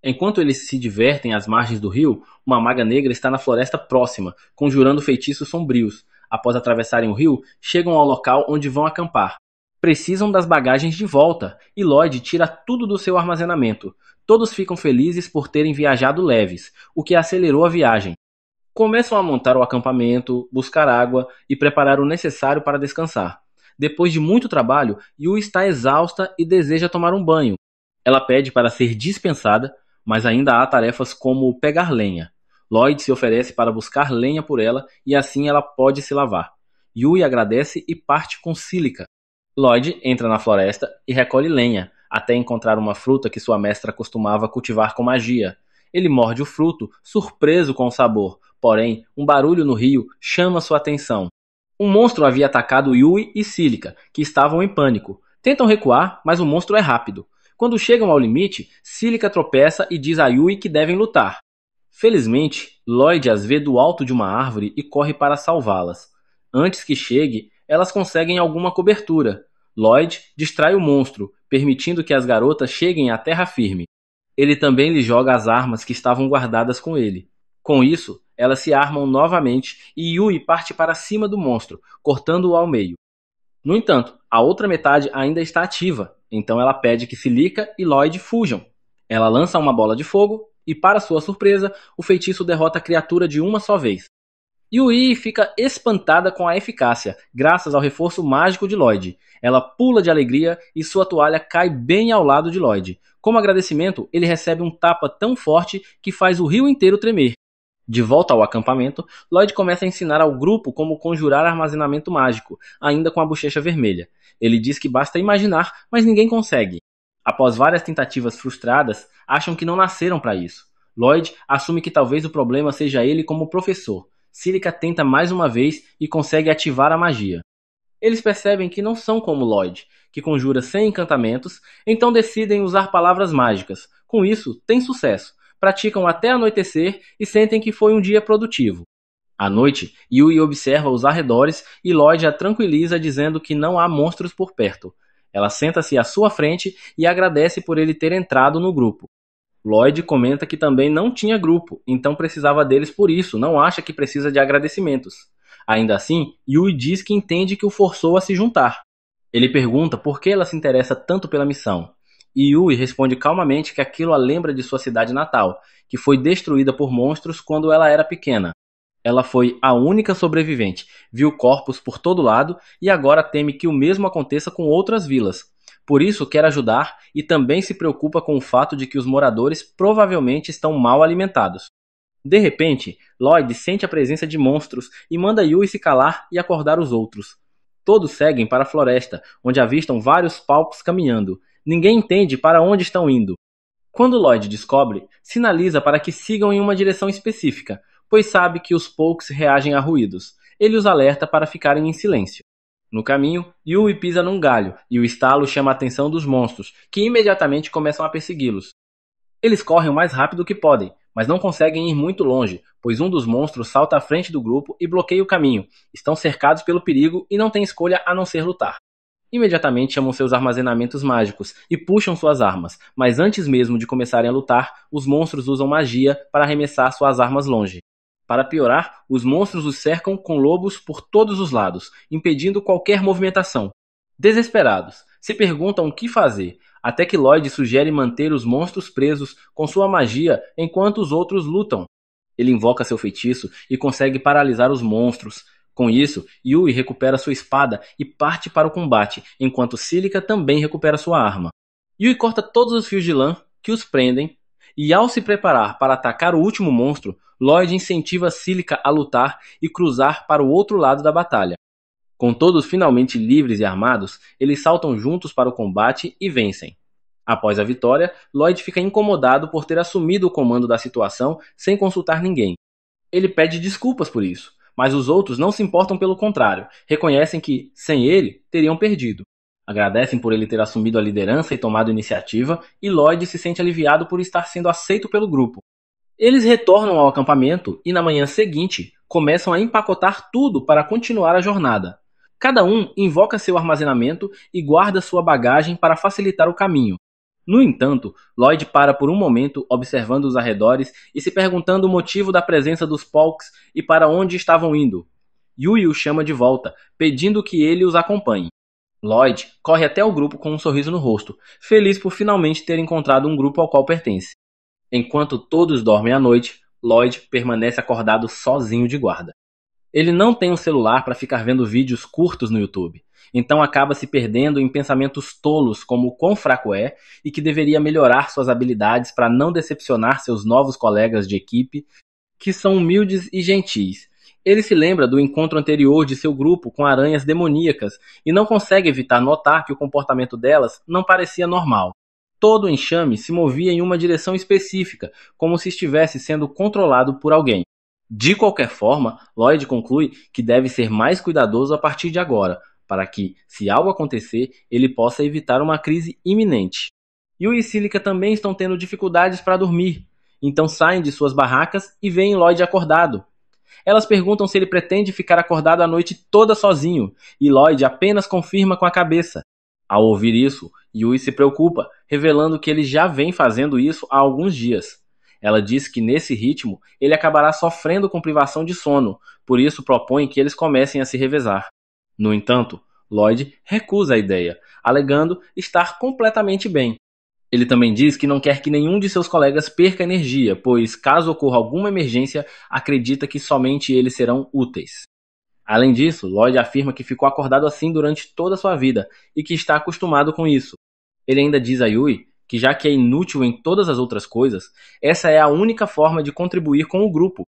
S1: Enquanto eles se divertem às margens do rio, uma maga negra está na floresta próxima, conjurando feitiços sombrios. Após atravessarem o rio, chegam ao local onde vão acampar. Precisam das bagagens de volta, e Lloyd tira tudo do seu armazenamento. Todos ficam felizes por terem viajado leves, o que acelerou a viagem. Começam a montar o acampamento, buscar água e preparar o necessário para descansar. Depois de muito trabalho, Yu está exausta e deseja tomar um banho. Ela pede para ser dispensada, mas ainda há tarefas como pegar lenha. Lloyd se oferece para buscar lenha por ela e assim ela pode se lavar. Yui agradece e parte com Cílica. Lloyd entra na floresta e recolhe lenha, até encontrar uma fruta que sua mestra costumava cultivar com magia. Ele morde o fruto, surpreso com o sabor, porém, um barulho no rio chama sua atenção. Um monstro havia atacado Yui e Cílica, que estavam em pânico. Tentam recuar, mas o monstro é rápido. Quando chegam ao limite, Cílica tropeça e diz a Yui que devem lutar. Felizmente, Lloyd as vê do alto de uma árvore e corre para salvá-las. Antes que chegue, elas conseguem alguma cobertura. Lloyd distrai o monstro, permitindo que as garotas cheguem à terra firme. Ele também lhe joga as armas que estavam guardadas com ele. Com isso, elas se armam novamente e Yui parte para cima do monstro, cortando-o ao meio. No entanto, a outra metade ainda está ativa, então ela pede que Cílica e Lloyd fujam. Ela lança uma bola de fogo e, para sua surpresa, o feitiço derrota a criatura de uma só vez. Yui fica espantada com a eficácia, graças ao reforço mágico de Lloyd. Ela pula de alegria e sua toalha cai bem ao lado de Lloyd. Como agradecimento, ele recebe um tapa tão forte que faz o rio inteiro tremer. De volta ao acampamento, Lloyd começa a ensinar ao grupo como conjurar armazenamento mágico, ainda com a bochecha vermelha. Ele diz que basta imaginar, mas ninguém consegue. Após várias tentativas frustradas, acham que não nasceram para isso. Lloyd assume que talvez o problema seja ele como professor. Cílica tenta mais uma vez e consegue ativar a magia. Eles percebem que não são como Lloyd, que conjura sem encantamentos, então decidem usar palavras mágicas. Com isso, têm sucesso. Praticam até anoitecer e sentem que foi um dia produtivo. À noite, Yui observa os arredores e Lloyd a tranquiliza dizendo que não há monstros por perto. Ela senta-se à sua frente e agradece por ele ter entrado no grupo. Lloyd comenta que também não tinha grupo, então precisava deles por isso, não acha que precisa de agradecimentos. Ainda assim, Yui diz que entende que o forçou a se juntar. Ele pergunta por que ela se interessa tanto pela missão. E Yui responde calmamente que aquilo a lembra de sua cidade natal, que foi destruída por monstros quando ela era pequena. Ela foi a única sobrevivente, viu corpos por todo lado e agora teme que o mesmo aconteça com outras vilas. Por isso quer ajudar e também se preocupa com o fato de que os moradores provavelmente estão mal alimentados. De repente, Lloyd sente a presença de monstros e manda Yui se calar e acordar os outros. Todos seguem para a floresta, onde avistam vários palpos caminhando. Ninguém entende para onde estão indo. Quando Lloyd descobre, sinaliza para que sigam em uma direção específica, pois sabe que os Pokes reagem a ruídos. Ele os alerta para ficarem em silêncio. No caminho, Yui pisa num galho e o estalo chama a atenção dos monstros, que imediatamente começam a persegui-los. Eles correm o mais rápido que podem, mas não conseguem ir muito longe, pois um dos monstros salta à frente do grupo e bloqueia o caminho. Estão cercados pelo perigo e não têm escolha a não ser lutar. Imediatamente chamam seus armazenamentos mágicos e puxam suas armas, mas antes mesmo de começarem a lutar, os monstros usam magia para arremessar suas armas longe. Para piorar, os monstros os cercam com lobos por todos os lados, impedindo qualquer movimentação. Desesperados, se perguntam o que fazer, até que Lloyd sugere manter os monstros presos com sua magia enquanto os outros lutam. Ele invoca seu feitiço e consegue paralisar os monstros. Com isso, Yui recupera sua espada e parte para o combate, enquanto Cílica também recupera sua arma. Yui corta todos os fios de lã que os prendem E ao se preparar para atacar o último monstro, Lloyd incentiva Silica a lutar e cruzar para o outro lado da batalha. Com todos finalmente livres e armados, eles saltam juntos para o combate e vencem. Após a vitória, Lloyd fica incomodado por ter assumido o comando da situação sem consultar ninguém. Ele pede desculpas por isso, mas os outros não se importam, pelo contrário, reconhecem que, sem ele, teriam perdido. Agradecem por ele ter assumido a liderança e tomado iniciativa, e Lloyd se sente aliviado por estar sendo aceito pelo grupo. Eles retornam ao acampamento e na manhã seguinte começam a empacotar tudo para continuar a jornada. Cada um invoca seu armazenamento e guarda sua bagagem para facilitar o caminho. No entanto, Lloyd para por um momento observando os arredores e se perguntando o motivo da presença dos Polks e para onde estavam indo. Yui o chama de volta, pedindo que ele os acompanhe. Lloyd corre até o grupo com um sorriso no rosto, feliz por finalmente ter encontrado um grupo ao qual pertence. Enquanto todos dormem à noite, Lloyd permanece acordado sozinho de guarda. Ele não tem um celular para ficar vendo vídeos curtos no YouTube, então acaba se perdendo em pensamentos tolos como o quão fraco é e que deveria melhorar suas habilidades para não decepcionar seus novos colegas de equipe, que são humildes e gentis. Ele se lembra do encontro anterior de seu grupo com aranhas demoníacas e não consegue evitar notar que o comportamento delas não parecia normal. Todo o enxame se movia em uma direção específica, como se estivesse sendo controlado por alguém. De qualquer forma, Lloyd conclui que deve ser mais cuidadoso a partir de agora, para que, se algo acontecer, ele possa evitar uma crise iminente. Yui e Silica também estão tendo dificuldades para dormir, então saem de suas barracas e veem Lloyd acordado. Elas perguntam se ele pretende ficar acordado a noite toda sozinho, e Lloyd apenas confirma com a cabeça. Ao ouvir isso, Yui se preocupa, revelando que ele já vem fazendo isso há alguns dias. Ela diz que nesse ritmo ele acabará sofrendo com privação de sono, por isso propõe que eles comecem a se revezar. No entanto, Lloyd recusa a ideia, alegando estar completamente bem. Ele também diz que não quer que nenhum de seus colegas perca energia, pois caso ocorra alguma emergência, acredita que somente eles serão úteis. Além disso, Lloyd afirma que ficou acordado assim durante toda a sua vida e que está acostumado com isso. Ele ainda diz a Yui que, já que é inútil em todas as outras coisas, essa é a única forma de contribuir com o grupo.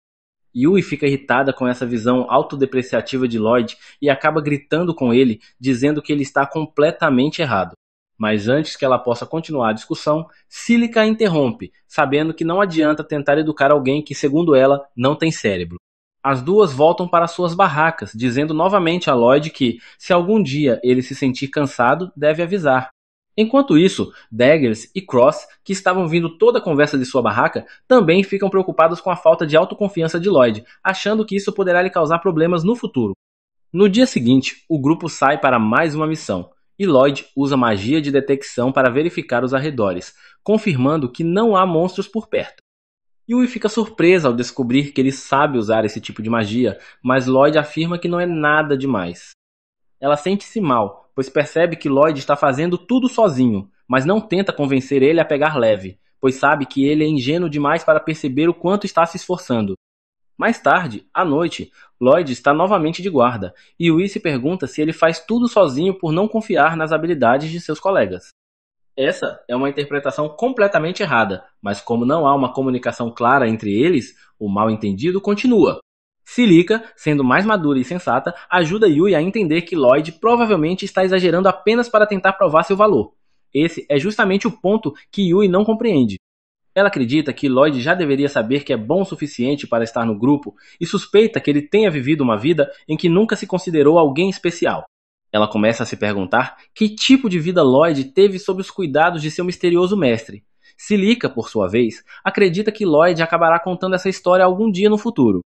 S1: Yui fica irritada com essa visão autodepreciativa de Lloyd e acaba gritando com ele, dizendo que ele está completamente errado. Mas antes que ela possa continuar a discussão, Silica a interrompe, sabendo que não adianta tentar educar alguém que, segundo ela, não tem cérebro. As duas voltam para suas barracas, dizendo novamente a Lloyd que, se algum dia ele se sentir cansado, deve avisar. Enquanto isso, Daggers e Cross, que estavam vindo toda a conversa de sua barraca, também ficam preocupados com a falta de autoconfiança de Lloyd, achando que isso poderá lhe causar problemas no futuro. No dia seguinte, o grupo sai para mais uma missão, e Lloyd usa magia de detecção para verificar os arredores, confirmando que não há monstros por perto. Yui fica surpresa ao descobrir que ele sabe usar esse tipo de magia, mas Lloyd afirma que não é nada demais. Ela sente-se mal, pois percebe que Lloyd está fazendo tudo sozinho, mas não tenta convencer ele a pegar leve, pois sabe que ele é ingênuo demais para perceber o quanto está se esforçando. Mais tarde, à noite, Lloyd está novamente de guarda, e Yui se pergunta se ele faz tudo sozinho por não confiar nas habilidades de seus colegas. Essa é uma interpretação completamente errada, mas como não há uma comunicação clara entre eles, o mal-entendido continua. Silica, sendo mais madura e sensata, ajuda Yui a entender que Lloyd provavelmente está exagerando apenas para tentar provar seu valor. Esse é justamente o ponto que Yui não compreende. Ela acredita que Lloyd já deveria saber que é bom o suficiente para estar no grupo e suspeita que ele tenha vivido uma vida em que nunca se considerou alguém especial. Ela começa a se perguntar que tipo de vida Lloyd teve sob os cuidados de seu misterioso mestre. Silica, por sua vez, acredita que Lloyd acabará contando essa história algum dia no futuro.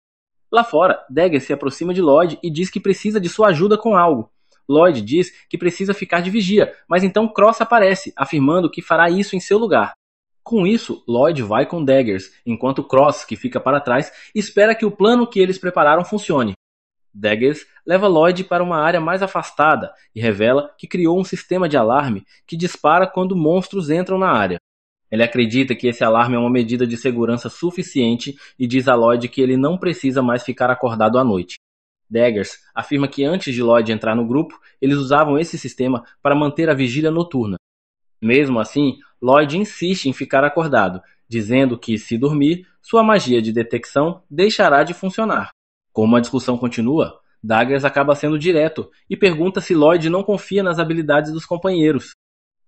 S1: Lá fora, Dagger se aproxima de Lloyd e diz que precisa de sua ajuda com algo. Lloyd diz que precisa ficar de vigia, mas então Cross aparece, afirmando que fará isso em seu lugar. Com isso, Lloyd vai com Daggers, enquanto Cross, que fica para trás, espera que o plano que eles prepararam funcione. Daggers leva Lloyd para uma área mais afastada e revela que criou um sistema de alarme que dispara quando monstros entram na área. Ele acredita que esse alarme é uma medida de segurança suficiente e diz a Lloyd que ele não precisa mais ficar acordado à noite. Daggers afirma que antes de Lloyd entrar no grupo, eles usavam esse sistema para manter a vigília noturna. Mesmo assim, Lloyd insiste em ficar acordado, dizendo que, se dormir, sua magia de detecção deixará de funcionar. Como a discussão continua, Daggers acaba sendo direto e pergunta se Lloyd não confia nas habilidades dos companheiros.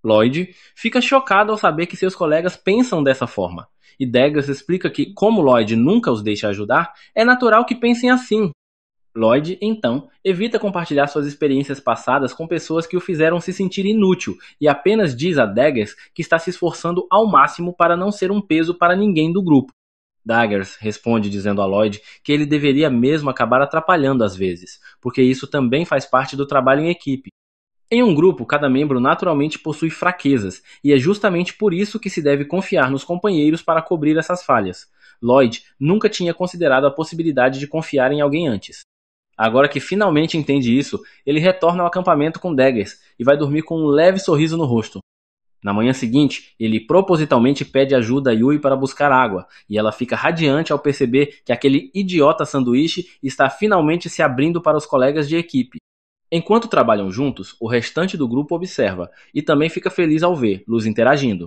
S1: Lloyd fica chocado ao saber que seus colegas pensam dessa forma, e Daggers explica que, como Lloyd nunca os deixa ajudar, é natural que pensem assim. Lloyd, então, evita compartilhar suas experiências passadas com pessoas que o fizeram se sentir inútil e apenas diz a Daggers que está se esforçando ao máximo para não ser um peso para ninguém do grupo. Daggers responde dizendo a Lloyd que ele deveria mesmo acabar atrapalhando às vezes, porque isso também faz parte do trabalho em equipe. Em um grupo, cada membro naturalmente possui fraquezas, e é justamente por isso que se deve confiar nos companheiros para cobrir essas falhas. Lloyd nunca tinha considerado a possibilidade de confiar em alguém antes. Agora que finalmente entende isso, ele retorna ao acampamento com Daggers e vai dormir com um leve sorriso no rosto. Na manhã seguinte, ele propositalmente pede ajuda a Yui para buscar água, e ela fica radiante ao perceber que aquele idiota sanduíche está finalmente se abrindo para os colegas de equipe. Enquanto trabalham juntos, o restante do grupo observa, e também fica feliz ao vê-los interagindo.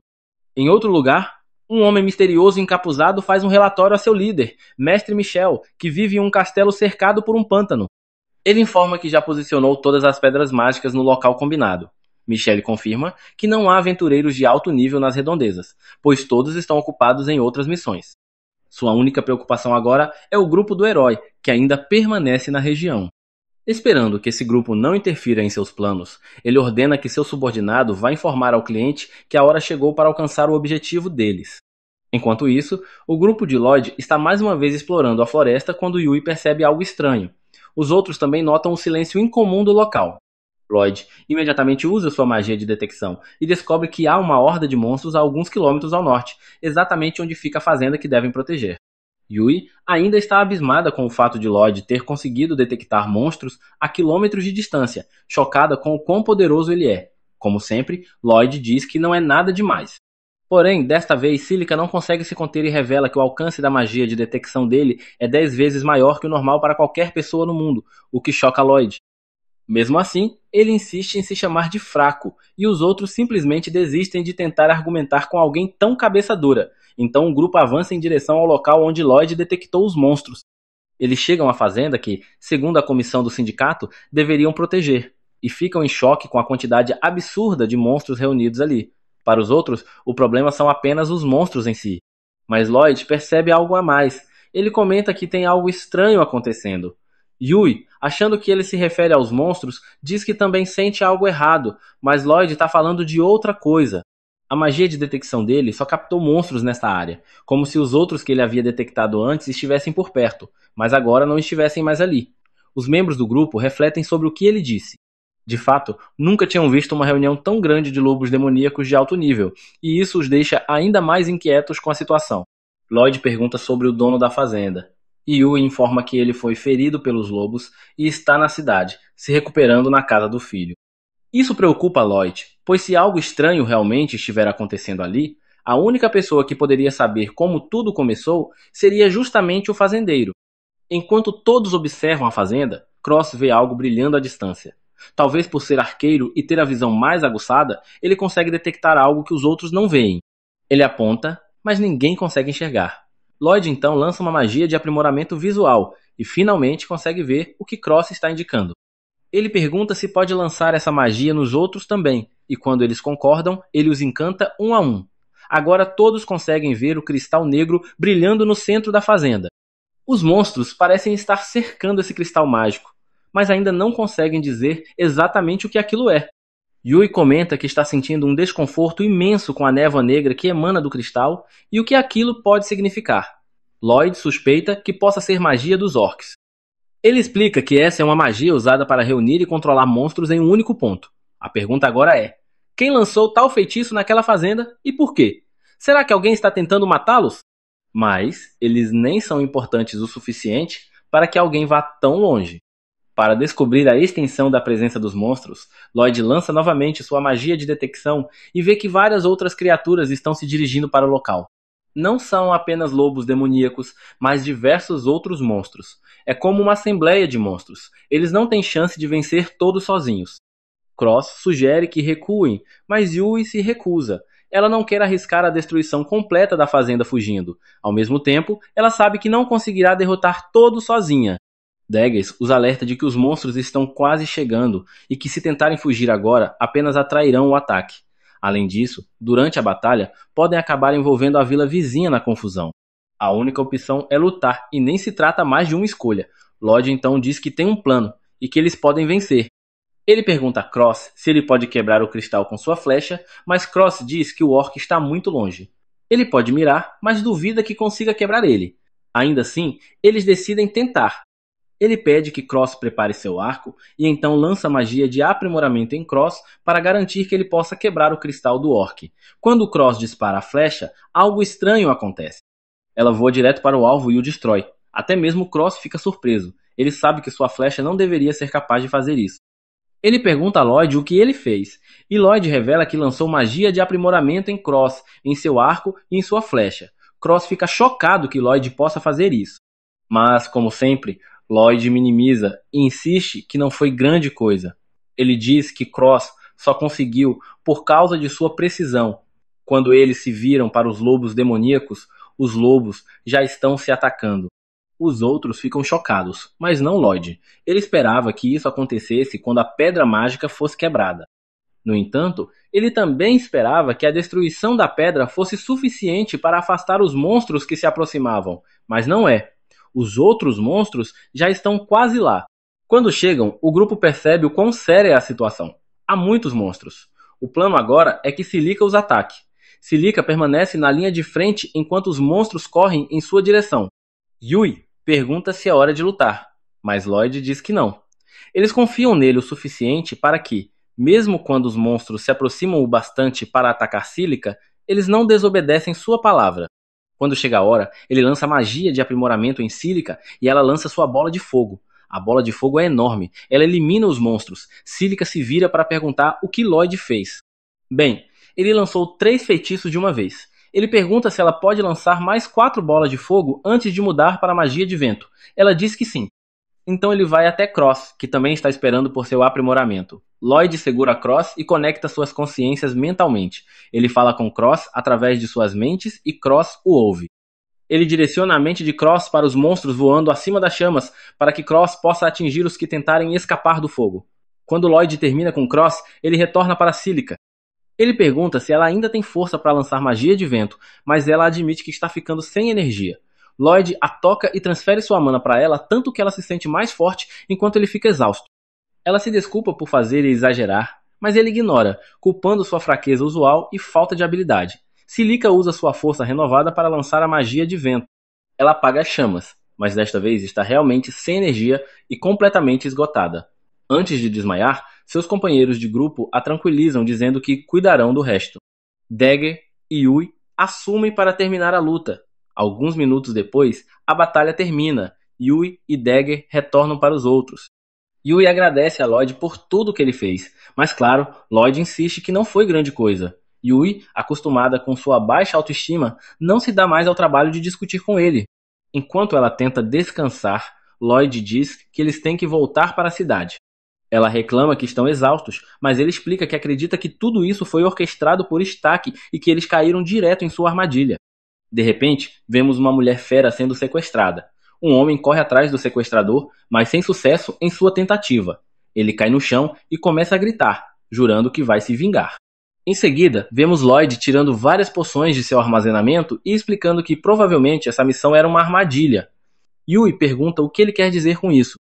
S1: Em outro lugar, um homem misterioso e encapuzado faz um relatório a seu líder, Mestre Michel, que vive em um castelo cercado por um pântano. Ele informa que já posicionou todas as pedras mágicas no local combinado. Michel confirma que não há aventureiros de alto nível nas redondezas, pois todos estão ocupados em outras missões. Sua única preocupação agora é o grupo do herói, que ainda permanece na região. Esperando que esse grupo não interfira em seus planos, ele ordena que seu subordinado vá informar ao cliente que a hora chegou para alcançar o objetivo deles. Enquanto isso, o grupo de Lloyd está mais uma vez explorando a floresta quando Yui percebe algo estranho. Os outros também notam o silêncio incomum do local. Lloyd imediatamente usa sua magia de detecção e descobre que há uma horda de monstros a alguns quilômetros ao norte, exatamente onde fica a fazenda que devem proteger. Yui ainda está abismada com o fato de Lloyd ter conseguido detectar monstros a quilômetros de distância, chocada com o quão poderoso ele é. Como sempre, Lloyd diz que não é nada demais. Porém, desta vez, Silica não consegue se conter e revela que o alcance da magia de detecção dele é 10 vezes maior que o normal para qualquer pessoa no mundo, o que choca Lloyd. Mesmo assim, ele insiste em se chamar de fraco, e os outros simplesmente desistem de tentar argumentar com alguém tão cabeça dura. Então o grupo avança em direção ao local onde Lloyd detectou os monstros. Eles chegam à fazenda que, segundo a comissão do sindicato, deveriam proteger, e ficam em choque com a quantidade absurda de monstros reunidos ali. Para os outros, o problema são apenas os monstros em si. Mas Lloyd percebe algo a mais. Ele comenta que tem algo estranho acontecendo. Yui, achando que ele se refere aos monstros, diz que também sente algo errado, mas Lloyd está falando de outra coisa. A magia de detecção dele só captou monstros nesta área, como se os outros que ele havia detectado antes estivessem por perto, mas agora não estivessem mais ali. Os membros do grupo refletem sobre o que ele disse. De fato, nunca tinham visto uma reunião tão grande de lobos demoníacos de alto nível, e isso os deixa ainda mais inquietos com a situação. Lloyd pergunta sobre o dono da fazenda. Yui informa que ele foi ferido pelos lobos e está na cidade, se recuperando na casa do filho. Isso preocupa Lloyd, pois se algo estranho realmente estiver acontecendo ali, a única pessoa que poderia saber como tudo começou seria justamente o fazendeiro. Enquanto todos observam a fazenda, Cross vê algo brilhando à distância. Talvez por ser arqueiro e ter a visão mais aguçada, ele consegue detectar algo que os outros não veem. Ele aponta, mas ninguém consegue enxergar. Lloyd então lança uma magia de aprimoramento visual e finalmente consegue ver o que Cross está indicando. Ele pergunta se pode lançar essa magia nos outros também, e quando eles concordam, ele os encanta um a um. Agora todos conseguem ver o cristal negro brilhando no centro da fazenda. Os monstros parecem estar cercando esse cristal mágico, mas ainda não conseguem dizer exatamente o que aquilo é. Yui comenta que está sentindo um desconforto imenso com a névoa negra que emana do cristal e o que aquilo pode significar. Lloyd suspeita que possa ser magia dos orcs. Ele explica que essa é uma magia usada para reunir e controlar monstros em um único ponto. A pergunta agora é: quem lançou tal feitiço naquela fazenda e por quê? Será que alguém está tentando matá-los? Mas eles nem são importantes o suficiente para que alguém vá tão longe. Para descobrir a extensão da presença dos monstros, Lloyd lança novamente sua magia de detecção e vê que várias outras criaturas estão se dirigindo para o local. Não são apenas lobos demoníacos, mas diversos outros monstros. É como uma assembleia de monstros. Eles não têm chance de vencer todos sozinhos. Cross sugere que recuem, mas Yui se recusa. ela não quer arriscar a destruição completa da fazenda fugindo. Ao mesmo tempo, ela sabe que não conseguirá derrotar todos sozinha. Daggers os alerta de que os monstros estão quase chegando e que se tentarem fugir agora, apenas atrairão o ataque. Além disso, durante a batalha, podem acabar envolvendo a vila vizinha na confusão. A única opção é lutar e nem se trata mais de uma escolha. Lloyd então diz que tem um plano e que eles podem vencer. Ele pergunta a Cross se ele pode quebrar o cristal com sua flecha, mas Cross diz que o orc está muito longe. Ele pode mirar, mas duvida que consiga quebrar ele. Ainda assim, eles decidem tentar. Ele pede que Cross prepare seu arco e então lança magia de aprimoramento em Cross para garantir que ele possa quebrar o cristal do orc. Quando Cross dispara a flecha, algo estranho acontece. Ela voa direto para o alvo e o destrói. Até mesmo Cross fica surpreso. Ele sabe que sua flecha não deveria ser capaz de fazer isso. Ele pergunta a Lloyd o que ele fez, e Lloyd revela que lançou magia de aprimoramento em Cross, em seu arco e em sua flecha. Cross fica chocado que Lloyd possa fazer isso. Mas, como sempre, Lloyd minimiza e insiste que não foi grande coisa. Ele diz que Cross só conseguiu por causa de sua precisão. Quando eles se viram para os lobos demoníacos, os lobos já estão se atacando. Os outros ficam chocados, mas não Lloyd. Ele esperava que isso acontecesse quando a pedra mágica fosse quebrada. No entanto, ele também esperava que a destruição da pedra fosse suficiente para afastar os monstros que se aproximavam, mas não é. Os outros monstros já estão quase lá. Quando chegam, o grupo percebe o quão séria é a situação. Há muitos monstros. O plano agora é que Cílica os ataque. Cílica permanece na linha de frente enquanto os monstros correm em sua direção. Yui pergunta se é hora de lutar, mas Lloyd diz que não. Eles confiam nele o suficiente para que, mesmo quando os monstros se aproximam o bastante para atacar Cílica, eles não desobedecem sua palavra. Quando chega a hora, ele lança magia de aprimoramento em Cílica e ela lança sua bola de fogo. A bola de fogo é enorme, ela elimina os monstros. Cílica se vira para perguntar o que Lloyd fez. Bem, ele lançou 3 feitiços de uma vez. Ele pergunta se ela pode lançar mais 4 bolas de fogo antes de mudar para a magia de vento. Ela diz que sim. Então ele vai até Cross, que também está esperando por seu aprimoramento. Lloyd segura Cross e conecta suas consciências mentalmente. Ele fala com Cross através de suas mentes e Cross o ouve. Ele direciona a mente de Cross para os monstros voando acima das chamas para que Cross possa atingir os que tentarem escapar do fogo. Quando Lloyd termina com Cross, ele retorna para Cílica. Ele pergunta se ela ainda tem força para lançar magia de vento, mas ela admite que está ficando sem energia. Lloyd a toca e transfere sua mana para ela, tanto que ela se sente mais forte enquanto ele fica exausto. Ela se desculpa por fazer ele exagerar, mas ele ignora, culpando sua fraqueza usual e falta de habilidade. Cílica usa sua força renovada para lançar a magia de vento. Ela apaga as chamas, mas desta vez está realmente sem energia e completamente esgotada. Antes de desmaiar, seus companheiros de grupo a tranquilizam dizendo que cuidarão do resto. Dagger e Yui assumem para terminar a luta. Alguns minutos depois, a batalha termina. Yui e Dagger retornam para os outros. Yui agradece a Lloyd por tudo que ele fez, mas claro, Lloyd insiste que não foi grande coisa. Yui, acostumada com sua baixa autoestima, não se dá mais ao trabalho de discutir com ele. Enquanto ela tenta descansar, Lloyd diz que eles têm que voltar para a cidade. Ela reclama que estão exaustos, mas ele explica que acredita que tudo isso foi orquestrado por Stack e que eles caíram direto em sua armadilha. De repente, vemos uma mulher fera sendo sequestrada. Um homem corre atrás do sequestrador, mas sem sucesso em sua tentativa. Ele cai no chão e começa a gritar, jurando que vai se vingar. Em seguida, vemos Lloyd tirando várias poções de seu armazenamento e explicando que provavelmente essa missão era uma armadilha. Yui pergunta o que ele quer dizer com isso.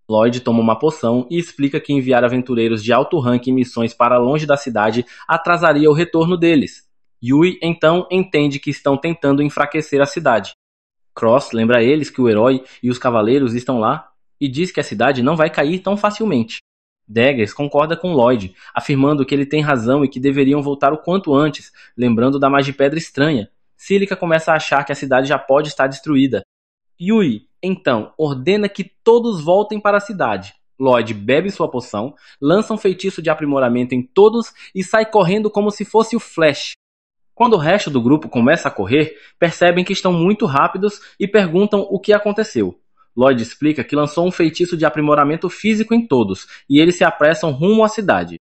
S1: Lloyd toma uma poção e explica que enviar aventureiros de alto ranking em missões para longe da cidade atrasaria o retorno deles. Yui então entende que estão tentando enfraquecer a cidade. Cross lembra a eles que o herói e os cavaleiros estão lá e diz que a cidade não vai cair tão facilmente. Daggers concorda com Lloyd, afirmando que ele tem razão e que deveriam voltar o quanto antes, lembrando da Magipedra estranha. Cílica começa a achar que a cidade já pode estar destruída. Yui, então, ordena que todos voltem para a cidade. Lloyd bebe sua poção, lança um feitiço de aprimoramento em todos e sai correndo como se fosse o Flash. Quando o resto do grupo começa a correr, percebem que estão muito rápidos e perguntam o que aconteceu. Lloyd explica que lançou um feitiço de aprimoramento físico em todos, e eles se apressam rumo à cidade.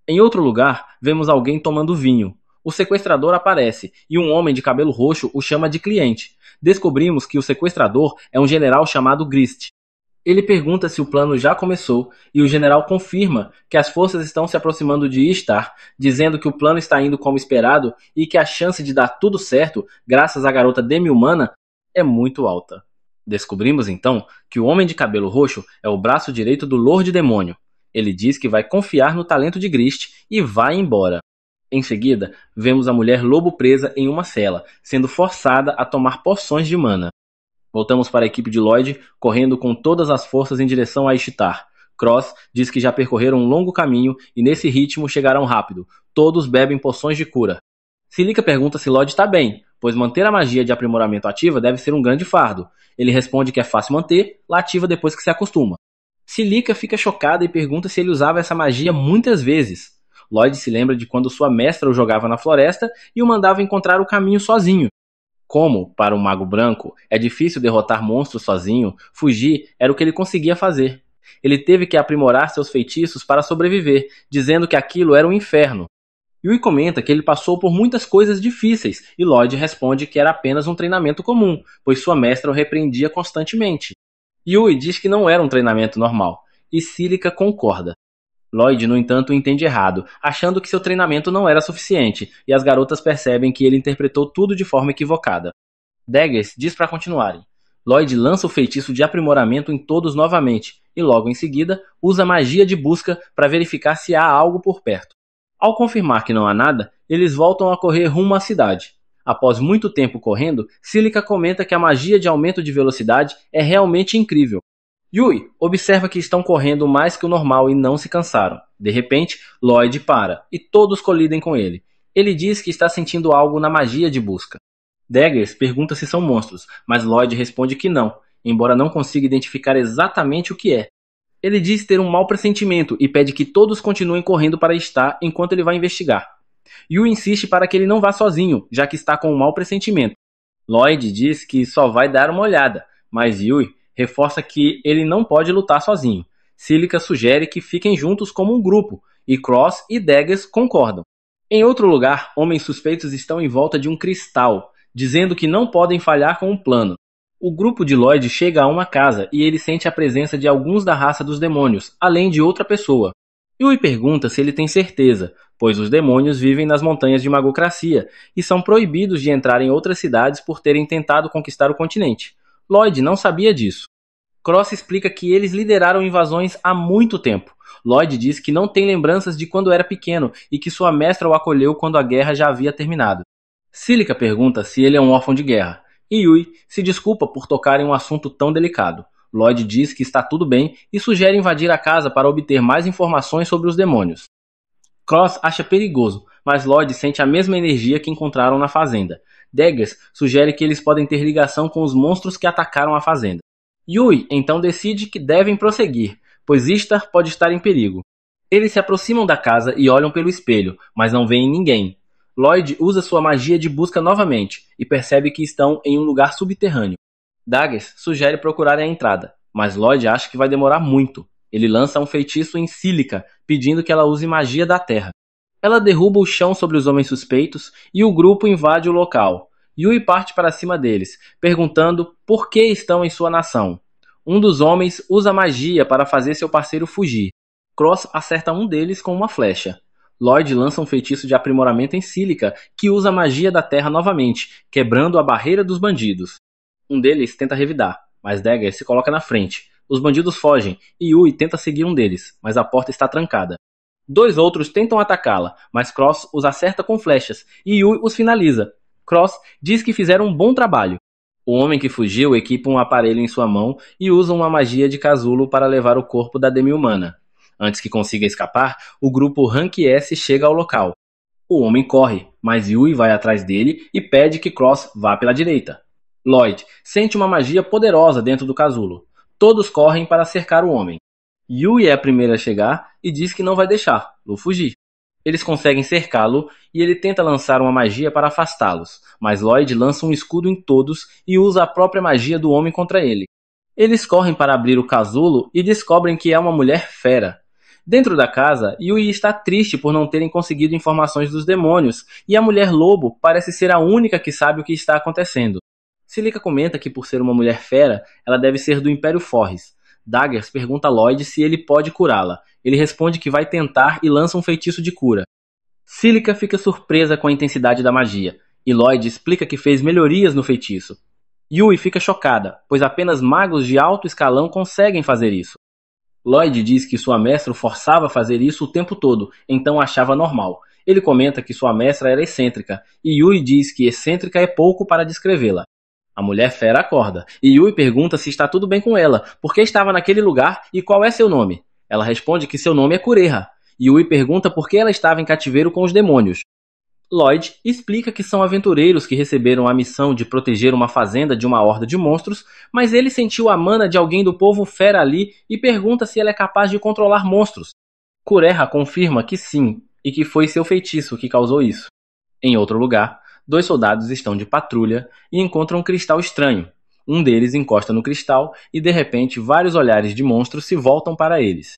S1: Em outro lugar, vemos alguém tomando vinho. O sequestrador aparece e um homem de cabelo roxo o chama de cliente. Descobrimos que o sequestrador é um general chamado Grist. Ele pergunta se o plano já começou e o general confirma que as forças estão se aproximando de Ishtar, dizendo que o plano está indo como esperado e que a chance de dar tudo certo, graças à garota demi-humana, é muito alta. Descobrimos então que o homem de cabelo roxo é o braço direito do Lorde Demônio. Ele diz que vai confiar no talento de Grist e vai embora. Em seguida, vemos a mulher lobo presa em uma cela, sendo forçada a tomar poções de mana. Voltamos para a equipe de Lloyd, correndo com todas as forças em direção a Ishtar. Cross diz que já percorreram um longo caminho e nesse ritmo chegarão rápido. Todos bebem poções de cura. Silica pergunta se Lloyd está bem, pois manter a magia de aprimoramento ativa deve ser um grande fardo. Ele responde que é fácil manter, lá ativa depois que se acostuma. Silica fica chocada e pergunta se ele usava essa magia muitas vezes. Lloyd se lembra de quando sua mestra o jogava na floresta e o mandava encontrar o caminho sozinho. Como, para um mago branco, é difícil derrotar monstros sozinho, fugir era o que ele conseguia fazer. Ele teve que aprimorar seus feitiços para sobreviver, dizendo que aquilo era um inferno. Yui comenta que ele passou por muitas coisas difíceis, e Lloyd responde que era apenas um treinamento comum, pois sua mestra o repreendia constantemente. Yui diz que não era um treinamento normal, e Silica concorda. Lloyd, no entanto, entende errado, achando que seu treinamento não era suficiente, e as garotas percebem que ele interpretou tudo de forma equivocada. Daggers diz para continuarem. Lloyd lança o feitiço de aprimoramento em todos novamente, e logo em seguida usa magia de busca para verificar se há algo por perto. Ao confirmar que não há nada, eles voltam a correr rumo à cidade. Após muito tempo correndo, Silica comenta que a magia de aumento de velocidade é realmente incrível. Yui observa que estão correndo mais que o normal e não se cansaram. De repente, Lloyd para, e todos colidem com ele. Ele diz que está sentindo algo na magia de busca. Daggers pergunta se são monstros, mas Lloyd responde que não, embora não consiga identificar exatamente o que é. Ele diz ter um mau pressentimento e pede que todos continuem correndo para Ishtar enquanto ele vai investigar. Yui insiste para que ele não vá sozinho, já que está com um mau pressentimento. Lloyd diz que só vai dar uma olhada, mas Yui reforça que ele não pode lutar sozinho. Silica sugere que fiquem juntos como um grupo, e Cross e Daggers concordam. Em outro lugar, homens suspeitos estão em volta de um cristal, dizendo que não podem falhar com o plano. O grupo de Lloyd chega a uma casa e ele sente a presença de alguns da raça dos demônios, além de outra pessoa. Yui pergunta se ele tem certeza, pois os demônios vivem nas montanhas de Magocracia e são proibidos de entrar em outras cidades por terem tentado conquistar o continente. Lloyd não sabia disso. Cross explica que eles lideraram invasões há muito tempo. Lloyd diz que não tem lembranças de quando era pequeno e que sua mestra o acolheu quando a guerra já havia terminado. Silica pergunta se ele é um órfão de guerra, e Yui se desculpa por tocar em um assunto tão delicado. Lloyd diz que está tudo bem e sugere invadir a casa para obter mais informações sobre os demônios. Cross acha perigoso, mas Lloyd sente a mesma energia que encontraram na fazenda. Daggers sugere que eles podem ter ligação com os monstros que atacaram a fazenda. Yui então decide que devem prosseguir, pois Ishtar pode estar em perigo. Eles se aproximam da casa e olham pelo espelho, mas não veem ninguém. Lloyd usa sua magia de busca novamente e percebe que estão em um lugar subterrâneo. Daggers sugere procurarem a entrada, mas Lloyd acha que vai demorar muito. Ele lança um feitiço em Silica, pedindo que ela use magia da terra. Ela derruba o chão sobre os homens suspeitos e o grupo invade o local. Yui parte para cima deles, perguntando por que estão em sua nação. Um dos homens usa magia para fazer seu parceiro fugir. Cross acerta um deles com uma flecha. Lloyd lança um feitiço de aprimoramento em Silica, que usa a magia da terra novamente, quebrando a barreira dos bandidos. Um deles tenta revidar, mas Dagger se coloca na frente. Os bandidos fogem e Yui tenta seguir um deles, mas a porta está trancada. Dois outros tentam atacá-la, mas Cross os acerta com flechas e Yui os finaliza. Cross diz que fizeram um bom trabalho. O homem que fugiu equipa um aparelho em sua mão e usa uma magia de casulo para levar o corpo da demi-humana. Antes que consiga escapar, o grupo Rank S chega ao local. O homem corre, mas Yui vai atrás dele e pede que Cross vá pela direita. Lloyd sente uma magia poderosa dentro do casulo. Todos correm para cercar o homem. Yui é a primeira a chegar e diz que não vai deixá-lo fugir. Eles conseguem cercá-lo e ele tenta lançar uma magia para afastá-los, mas Lloyd lança um escudo em todos e usa a própria magia do homem contra ele. Eles correm para abrir o casulo e descobrem que é uma mulher fera. Dentro da casa, Yui está triste por não terem conseguido informações dos demônios, e a mulher lobo parece ser a única que sabe o que está acontecendo. Celica comenta que por ser uma mulher fera, ela deve ser do Império Forres. Daggers pergunta a Lloyd se ele pode curá-la. Ele responde que vai tentar e lança um feitiço de cura. Celica fica surpresa com a intensidade da magia, e Lloyd explica que fez melhorias no feitiço. Yui fica chocada, pois apenas magos de alto escalão conseguem fazer isso. Lloyd diz que sua mestra o forçava a fazer isso o tempo todo, então achava normal. Ele comenta que sua mestra era excêntrica, e Yui diz que excêntrica é pouco para descrevê-la. A mulher fera acorda, e Yui pergunta se está tudo bem com ela, por que estava naquele lugar e qual é seu nome. Ela responde que seu nome é Kureha. Yui pergunta por que ela estava em cativeiro com os demônios. Lloyd explica que são aventureiros que receberam a missão de proteger uma fazenda de uma horda de monstros, mas ele sentiu a mana de alguém do povo fera ali e pergunta se ela é capaz de controlar monstros. Kureha confirma que sim, e que foi seu feitiço que causou isso. Em outro lugar, 2 soldados estão de patrulha e encontram um cristal estranho. Um deles encosta no cristal e de repente vários olhares de monstros se voltam para eles.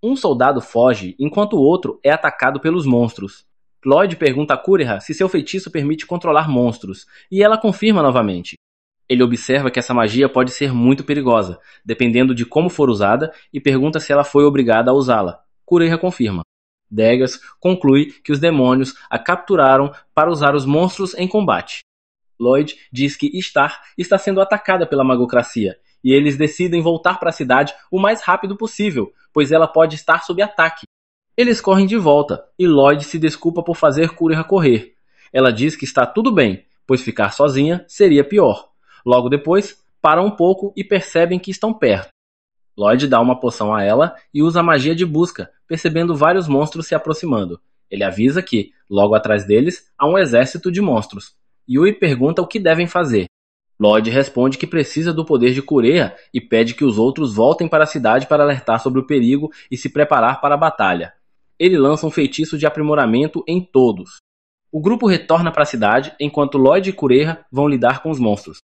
S1: Um soldado foge enquanto o outro é atacado pelos monstros. Lloyd pergunta a Kureha se seu feitiço permite controlar monstros, e ela confirma novamente. Ele observa que essa magia pode ser muito perigosa, dependendo de como for usada, e pergunta se ela foi obrigada a usá-la. Kureha confirma. Daggers conclui que os demônios a capturaram para usar os monstros em combate. Lloyd diz que Star está sendo atacada pela magocracia, e eles decidem voltar para a cidade o mais rápido possível, pois ela pode estar sob ataque. Eles correm de volta, e Lloyd se desculpa por fazer Kureha correr. Ela diz que está tudo bem, pois ficar sozinha seria pior. Logo depois, param um pouco e percebem que estão perto. Lloyd dá uma poção a ela e usa a magia de busca, percebendo vários monstros se aproximando. Ele avisa que, logo atrás deles, há um exército de monstros. Yui pergunta o que devem fazer. Lloyd responde que precisa do poder de Kureha e pede que os outros voltem para a cidade para alertar sobre o perigo e se preparar para a batalha. Ele lança um feitiço de aprimoramento em todos. O grupo retorna para a cidade, enquanto Lloyd e Kureha vão lidar com os monstros.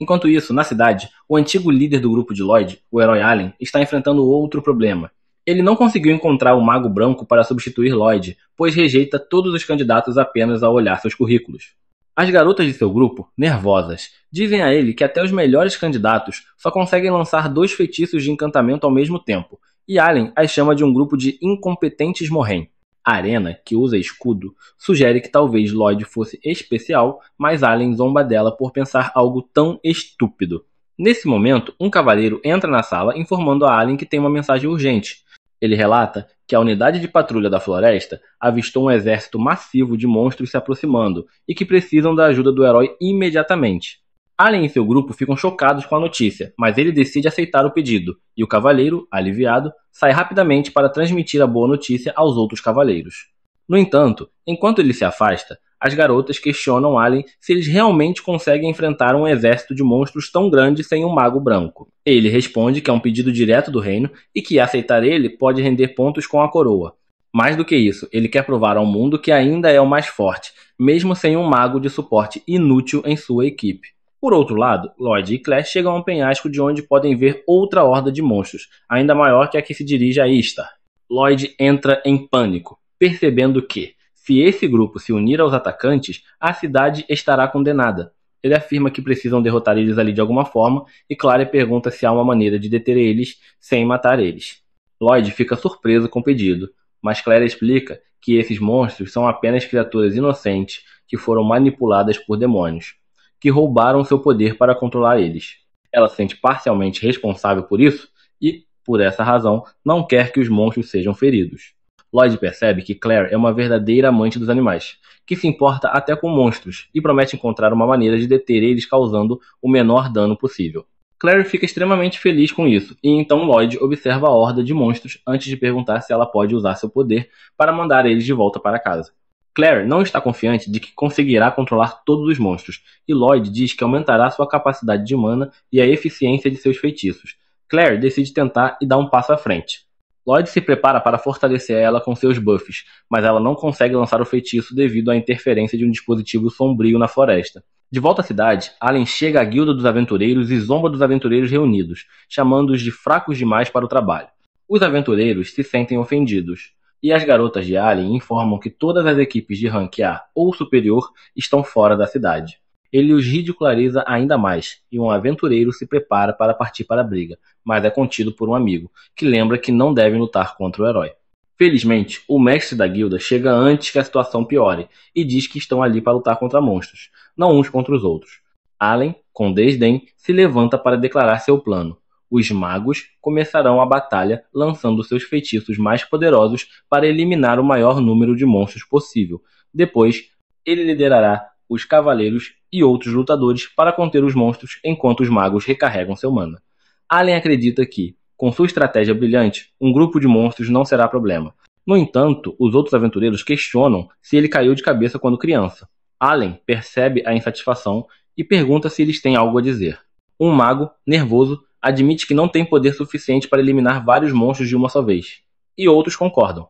S1: Enquanto isso, na cidade, o antigo líder do grupo de Lloyd, o herói Allen, está enfrentando outro problema. Ele não conseguiu encontrar o Mago Branco para substituir Lloyd, pois rejeita todos os candidatos apenas ao olhar seus currículos. As garotas de seu grupo, nervosas, dizem a ele que até os melhores candidatos só conseguem lançar 2 feitiços de encantamento ao mesmo tempo, e Allen as chama de um grupo de incompetentes morrem. A Arena, que usa escudo, sugere que talvez Lloyd fosse especial, mas Allen zomba dela por pensar algo tão estúpido. Nesse momento, um cavaleiro entra na sala informando a Allen que tem uma mensagem urgente. Ele relata que a unidade de patrulha da floresta avistou um exército massivo de monstros se aproximando e que precisam da ajuda do herói imediatamente. Allen e seu grupo ficam chocados com a notícia, mas ele decide aceitar o pedido, e o cavaleiro, aliviado, sai rapidamente para transmitir a boa notícia aos outros cavaleiros. No entanto, enquanto ele se afasta, as garotas questionam Allen se eles realmente conseguem enfrentar um exército de monstros tão grande sem um mago branco. Ele responde que é um pedido direto do reino e que aceitar ele pode render pontos com a coroa. Mais do que isso, ele quer provar ao mundo que ainda é o mais forte, mesmo sem um mago de suporte inútil em sua equipe. Por outro lado, Lloyd e Claire chegam a um penhasco de onde podem ver outra horda de monstros, ainda maior que a que se dirige a Star. Lloyd entra em pânico, percebendo que, se esse grupo se unir aos atacantes, a cidade estará condenada. Ele afirma que precisam derrotar eles ali de alguma forma, e Claire pergunta se há uma maneira de deter eles sem matar eles. Lloyd fica surpreso com o pedido, mas Claire explica que esses monstros são apenas criaturas inocentes que foram manipuladas por demônios, que roubaram seu poder para controlar eles. Ela se sente parcialmente responsável por isso e, por essa razão, não quer que os monstros sejam feridos. Lloyd percebe que Claire é uma verdadeira amante dos animais, que se importa até com monstros e promete encontrar uma maneira de deter eles causando o menor dano possível. Claire fica extremamente feliz com isso, e então Lloyd observa a horda de monstros antes de perguntar se ela pode usar seu poder para mandar eles de volta para casa. Claire não está confiante de que conseguirá controlar todos os monstros, e Lloyd diz que aumentará sua capacidade de mana e a eficiência de seus feitiços. Claire decide tentar e dá um passo à frente. Lloyd se prepara para fortalecer ela com seus buffs, mas ela não consegue lançar o feitiço devido à interferência de um dispositivo sombrio na floresta. De volta à cidade, Allen chega à guilda dos aventureiros e zomba dos aventureiros reunidos, chamando-os de fracos demais para o trabalho. Os aventureiros se sentem ofendidos, e as garotas de Alien informam que todas as equipes de rank A ou superior estão fora da cidade. Ele os ridiculariza ainda mais, e um aventureiro se prepara para partir para a briga, mas é contido por um amigo, que lembra que não devem lutar contra o herói. Felizmente, o mestre da guilda chega antes que a situação piore, e diz que estão ali para lutar contra monstros, não uns contra os outros. Allen, com desdém, se levanta para declarar seu plano. Os magos começarão a batalha lançando seus feitiços mais poderosos para eliminar o maior número de monstros possível. Depois, ele liderará os cavaleiros e outros lutadores para conter os monstros enquanto os magos recarregam seu mana. Allen acredita que, com sua estratégia brilhante, um grupo de monstros não será problema. No entanto, os outros aventureiros questionam se ele caiu de cabeça quando criança. Allen percebe a insatisfação e pergunta se eles têm algo a dizer. Um mago, nervoso, admite que não tem poder suficiente para eliminar vários monstros de uma só vez. E outros concordam,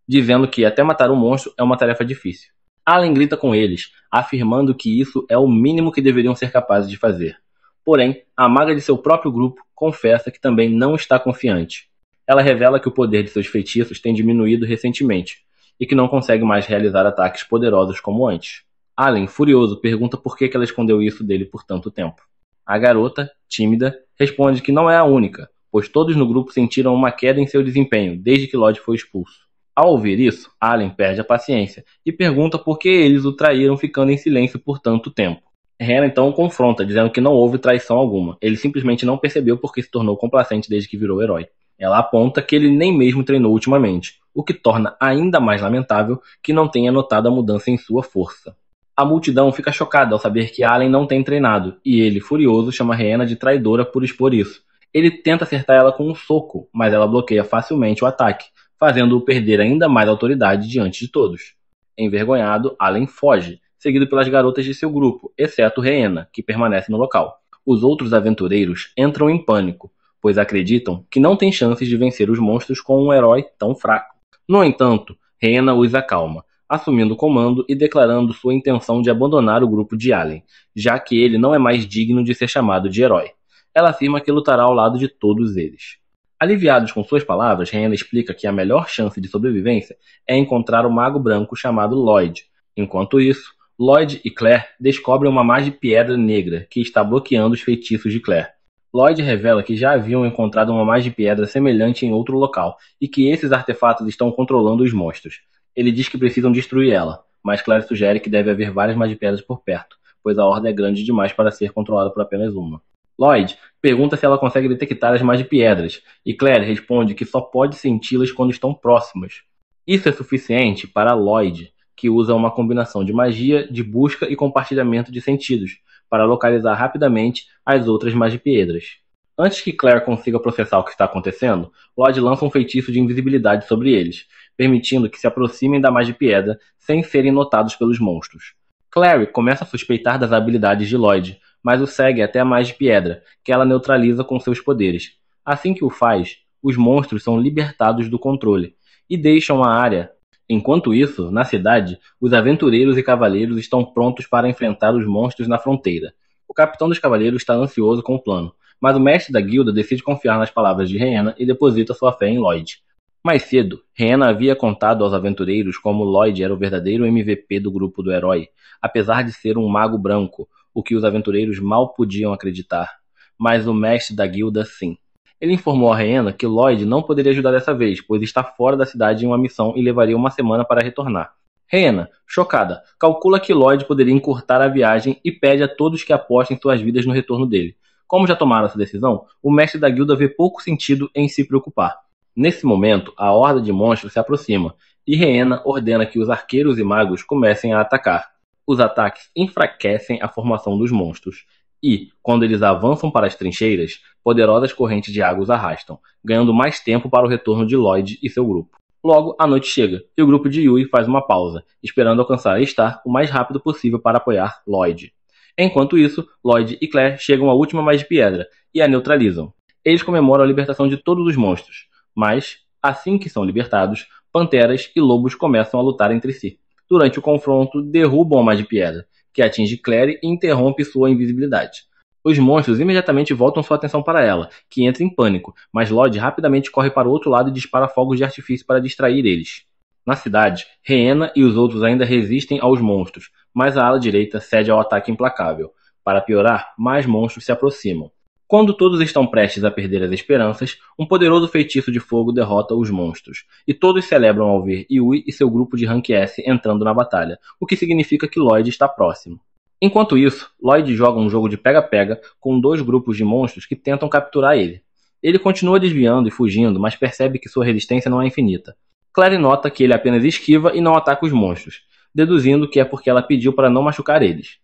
S1: dizendo que até matar um monstro é uma tarefa difícil. Allen grita com eles, afirmando que isso é o mínimo que deveriam ser capazes de fazer. Porém, a maga de seu próprio grupo confessa que também não está confiante. Ela revela que o poder de seus feitiços tem diminuído recentemente, e que não consegue mais realizar ataques poderosos como antes. Allen, furioso, pergunta por que ela escondeu isso dele por tanto tempo. A garota, tímida, responde que não é a única, pois todos no grupo sentiram uma queda em seu desempenho desde que Lloyd foi expulso. Ao ouvir isso, Allen perde a paciência e pergunta por que eles o traíram ficando em silêncio por tanto tempo. Hannah então o confronta, dizendo que não houve traição alguma. Ele simplesmente não percebeu porque se tornou complacente desde que virou herói. Ela aponta que ele nem mesmo treinou ultimamente, o que torna ainda mais lamentável que não tenha notado a mudança em sua força. A multidão fica chocada ao saber que Allen não tem treinado, e ele, furioso, chama Rhaena de traidora por expor isso. Ele tenta acertar ela com um soco, mas ela bloqueia facilmente o ataque, fazendo-o perder ainda mais autoridade diante de todos. Envergonhado, Allen foge, seguido pelas garotas de seu grupo, exceto Rhaena, que permanece no local. Os outros aventureiros entram em pânico, pois acreditam que não tem chances de vencer os monstros com um herói tão fraco. No entanto, Rhaena os acalma, assumindo o comando e declarando sua intenção de abandonar o grupo de Allen, já que ele não é mais digno de ser chamado de herói. Ela afirma que lutará ao lado de todos eles. Aliviados com suas palavras, Rhaena explica que a melhor chance de sobrevivência é encontrar o mago branco chamado Lloyd. Enquanto isso, Lloyd e Claire descobrem uma Magipiedra negra que está bloqueando os feitiços de Claire. Lloyd revela que já haviam encontrado uma Magipiedra semelhante em outro local e que esses artefatos estão controlando os monstros. Ele diz que precisam destruir ela, mas Claire sugere que deve haver várias Magipedras por perto, pois a horda é grande demais para ser controlada por apenas uma. Lloyd pergunta se ela consegue detectar as Magipiedras, e Claire responde que só pode senti-las quando estão próximas. Isso é suficiente para Lloyd, que usa uma combinação de magia, de busca e compartilhamento de sentidos, para localizar rapidamente as outras Magipiedras. Antes que Claire consiga processar o que está acontecendo, Lloyd lança um feitiço de invisibilidade sobre eles, permitindo que se aproximem da Magipiedra sem serem notados pelos monstros. Clary começa a suspeitar das habilidades de Lloyd, mas o segue até a Magipiedra, que ela neutraliza com seus poderes. Assim que o faz, os monstros são libertados do controle e deixam a área. Enquanto isso, na cidade, os aventureiros e cavaleiros estão prontos para enfrentar os monstros na fronteira. O capitão dos cavaleiros está ansioso com o plano, mas o mestre da guilda decide confiar nas palavras de Rhaena e deposita sua fé em Lloyd. Mais cedo, Rhaena havia contado aos aventureiros como Lloyd era o verdadeiro MVP do grupo do herói, apesar de ser um mago branco, o que os aventureiros mal podiam acreditar. Mas o mestre da guilda sim. Ele informou a Rhaena que Lloyd não poderia ajudar dessa vez, pois está fora da cidade em uma missão e levaria uma semana para retornar. Rhaena, chocada, calcula que Lloyd poderia encurtar a viagem e pede a todos que apostem suas vidas no retorno dele. Como já tomaram essa decisão, o mestre da guilda vê pouco sentido em se preocupar. Nesse momento, a horda de monstros se aproxima, e Rhaena ordena que os arqueiros e magos comecem a atacar. Os ataques enfraquecem a formação dos monstros, e, quando eles avançam para as trincheiras, poderosas correntes de água os arrastam, ganhando mais tempo para o retorno de Lloyd e seu grupo. Logo, a noite chega, e o grupo de Yui faz uma pausa, esperando alcançar a Star o mais rápido possível para apoiar Lloyd. Enquanto isso, Lloyd e Claire chegam à última Magipiedra e a neutralizam. Eles comemoram a libertação de todos os monstros, mas, assim que são libertados, panteras e lobos começam a lutar entre si. Durante o confronto, derrubam a Magipiedra, que atinge Claire e interrompe sua invisibilidade. Os monstros imediatamente voltam sua atenção para ela, que entra em pânico, mas Lloyd rapidamente corre para o outro lado e dispara fogos de artifício para distrair eles. Na cidade, Rhianna e os outros ainda resistem aos monstros, mas a ala direita cede ao ataque implacável. Para piorar, mais monstros se aproximam. Quando todos estão prestes a perder as esperanças, um poderoso feitiço de fogo derrota os monstros, e todos celebram ao ver Yui e seu grupo de Rank S entrando na batalha, o que significa que Lloyd está próximo. Enquanto isso, Lloyd joga um jogo de pega-pega com dois grupos de monstros que tentam capturar ele. Ele continua desviando e fugindo, mas percebe que sua resistência não é infinita. Claire nota que ele apenas esquiva e não ataca os monstros, deduzindo que é porque ela pediu para não machucar eles.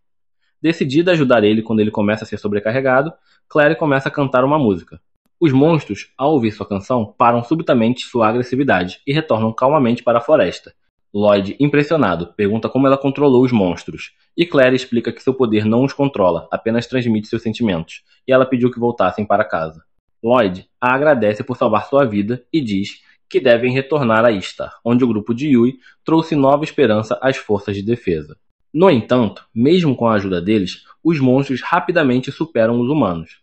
S1: Decidida a ajudar ele quando ele começa a ser sobrecarregado, Claire começa a cantar uma música. Os monstros, ao ouvir sua canção, param subitamente sua agressividade e retornam calmamente para a floresta. Lloyd, impressionado, pergunta como ela controlou os monstros, e Claire explica que seu poder não os controla, apenas transmite seus sentimentos, e ela pediu que voltassem para casa. Lloyd a agradece por salvar sua vida e diz que devem retornar a Ishtar, onde o grupo de Yui trouxe nova esperança às forças de defesa. No entanto, mesmo com a ajuda deles, os monstros rapidamente superam os humanos.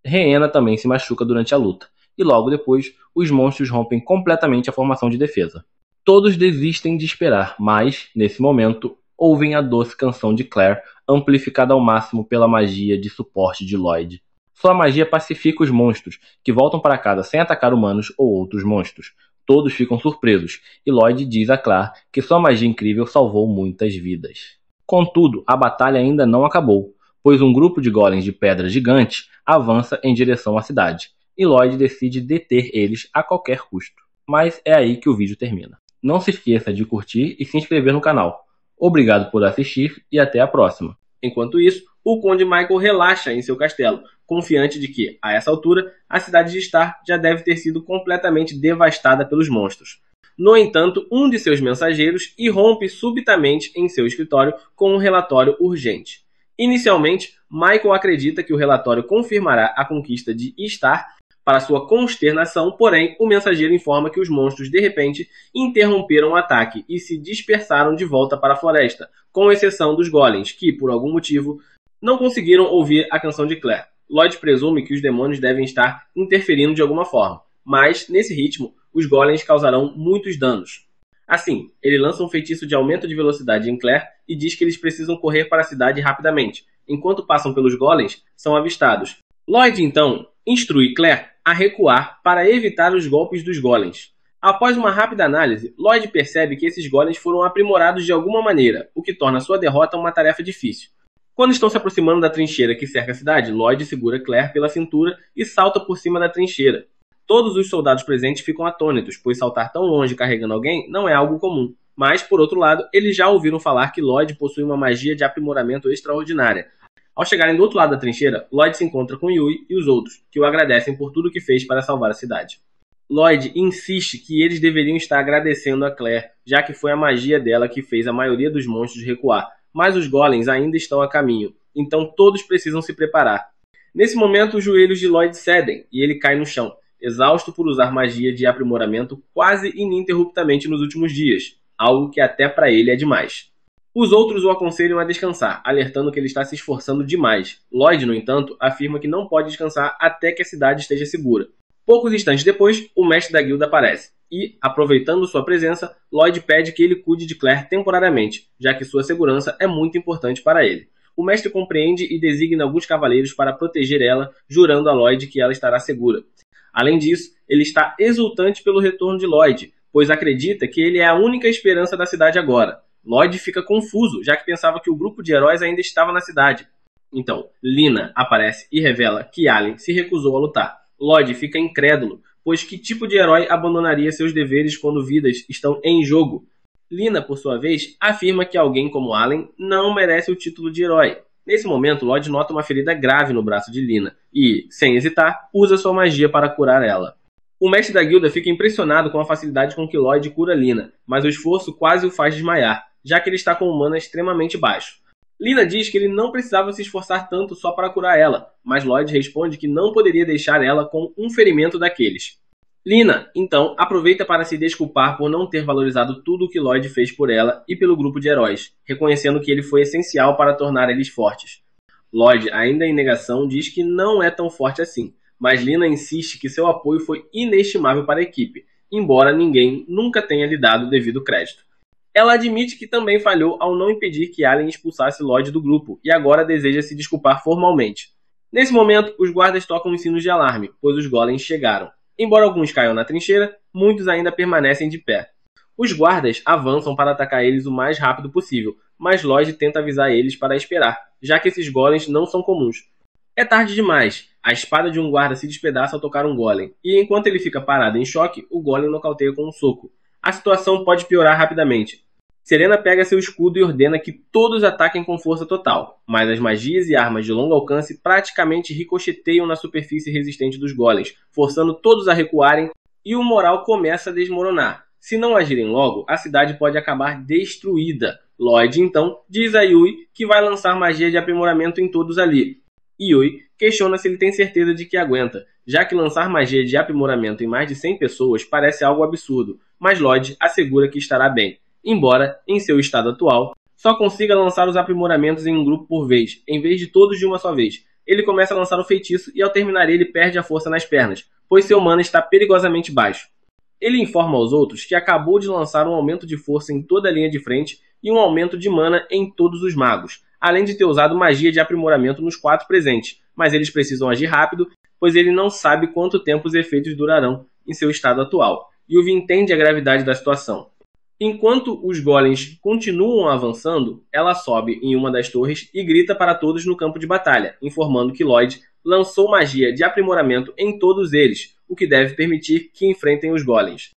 S1: Rhianna também se machuca durante a luta, e logo depois, os monstros rompem completamente a formação de defesa. Todos desistem de esperar, mas, nesse momento, ouvem a doce canção de Claire, amplificada ao máximo pela magia de suporte de Lloyd. Sua magia pacifica os monstros, que voltam para casa sem atacar humanos ou outros monstros. Todos ficam surpresos, e Lloyd diz a Claire que sua magia incrível salvou muitas vidas. Contudo, a batalha ainda não acabou, pois um grupo de golems de pedra gigantes avança em direção à cidade, e Lloyd decide deter eles a qualquer custo. Mas é aí que o vídeo termina. Não se esqueça de curtir e se inscrever no canal. Obrigado por assistir e até a próxima. Enquanto isso, o Conde Michael relaxa em seu castelo, confiante de que, a essa altura, a cidade de Ishtar já deve ter sido completamente devastada pelos monstros. No entanto, um de seus mensageiros irrompe subitamente em seu escritório com um relatório urgente. Inicialmente, Michael acredita que o relatório confirmará a conquista de Ishtar. Para sua consternação, porém, o mensageiro informa que os monstros, de repente, interromperam o ataque e se dispersaram de volta para a floresta, com exceção dos golems, que, por algum motivo, não conseguiram ouvir a canção de Claire. Lloyd presume que os demônios devem estar interferindo de alguma forma, mas, nesse ritmo, os golems causarão muitos danos. Assim, ele lança um feitiço de aumento de velocidade em Claire e diz que eles precisam correr para a cidade rapidamente. Enquanto passam pelos golems, são avistados. Lloyd, então, instrui Claire a recuar para evitar os golpes dos golems. Após uma rápida análise, Lloyd percebe que esses golems foram aprimorados de alguma maneira, o que torna sua derrota uma tarefa difícil. Quando estão se aproximando da trincheira que cerca a cidade, Lloyd segura Claire pela cintura e salta por cima da trincheira. Todos os soldados presentes ficam atônitos, pois saltar tão longe carregando alguém não é algo comum. Mas, por outro lado, eles já ouviram falar que Lloyd possui uma magia de aprimoramento extraordinária. Ao chegarem do outro lado da trincheira, Lloyd se encontra com Yui e os outros, que o agradecem por tudo que fez para salvar a cidade. Lloyd insiste que eles deveriam estar agradecendo a Claire, já que foi a magia dela que fez a maioria dos monstros recuar, mas os golems ainda estão a caminho, então todos precisam se preparar. Nesse momento, os joelhos de Lloyd cedem e ele cai no chão, exausto por usar magia de aprimoramento quase ininterruptamente nos últimos dias, algo que até para ele é demais. Os outros o aconselham a descansar, alertando que ele está se esforçando demais. Lloyd, no entanto, afirma que não pode descansar até que a cidade esteja segura. Poucos instantes depois, o mestre da guilda aparece, e, aproveitando sua presença, Lloyd pede que ele cuide de Claire temporariamente, já que sua segurança é muito importante para ele. O mestre compreende e designa alguns cavaleiros para proteger ela, jurando a Lloyd que ela estará segura. Além disso, ele está exultante pelo retorno de Lloyd, pois acredita que ele é a única esperança da cidade agora. Lloyd fica confuso, já que pensava que o grupo de heróis ainda estava na cidade. Então, Lina aparece e revela que Allen se recusou a lutar. Lloyd fica incrédulo, pois que tipo de herói abandonaria seus deveres quando vidas estão em jogo? Lina, por sua vez, afirma que alguém como Allen não merece o título de herói. Nesse momento, Lloyd nota uma ferida grave no braço de Lina e, sem hesitar, usa sua magia para curar ela. O mestre da guilda fica impressionado com a facilidade com que Lloyd cura Lina, mas o esforço quase o faz desmaiar, já que ele está com um mana extremamente baixo. Lina diz que ele não precisava se esforçar tanto só para curar ela, mas Lloyd responde que não poderia deixar ela com um ferimento daqueles. Lina, então, aproveita para se desculpar por não ter valorizado tudo o que Lloyd fez por ela e pelo grupo de heróis, reconhecendo que ele foi essencial para tornar eles fortes. Lloyd, ainda em negação, diz que não é tão forte assim, mas Lina insiste que seu apoio foi inestimável para a equipe, embora ninguém nunca tenha lhe dado o devido crédito. Ela admite que também falhou ao não impedir que Allen expulsasse Lloyd do grupo e agora deseja se desculpar formalmente. Nesse momento, os guardas tocam os sinos de alarme, pois os golems chegaram. Embora alguns caiam na trincheira, muitos ainda permanecem de pé. Os guardas avançam para atacar eles o mais rápido possível, mas Lloyd tenta avisar eles para esperar, já que esses golems não são comuns. É tarde demais. A espada de um guarda se despedaça ao tocar um golem, e enquanto ele fica parado em choque, o golem nocauteia com um soco. A situação pode piorar rapidamente. Serena pega seu escudo e ordena que todos ataquem com força total, mas as magias e armas de longo alcance praticamente ricocheteiam na superfície resistente dos golems, forçando todos a recuarem e o moral começa a desmoronar. Se não agirem logo, a cidade pode acabar destruída. Lloyd, então, diz a Yui que vai lançar magia de aprimoramento em todos ali. Yui questiona se ele tem certeza de que aguenta, já que lançar magia de aprimoramento em mais de 100 pessoas parece algo absurdo, mas Lloyd assegura que estará bem. Embora, em seu estado atual, só consiga lançar os aprimoramentos em um grupo por vez, em vez de todos de uma só vez. Ele começa a lançar o feitiço e ao terminar ele perde a força nas pernas, pois seu mana está perigosamente baixo. Ele informa aos outros que acabou de lançar um aumento de força em toda a linha de frente e um aumento de mana em todos os magos, além de ter usado magia de aprimoramento nos 4 presentes, mas eles precisam agir rápido, pois ele não sabe quanto tempo os efeitos durarão em seu estado atual. Yuvi entende a gravidade da situação. Enquanto os golems continuam avançando, ela sobe em uma das torres e grita para todos no campo de batalha, informando que Lloyd lançou magia de aprimoramento em todos eles, o que deve permitir que enfrentem os golems.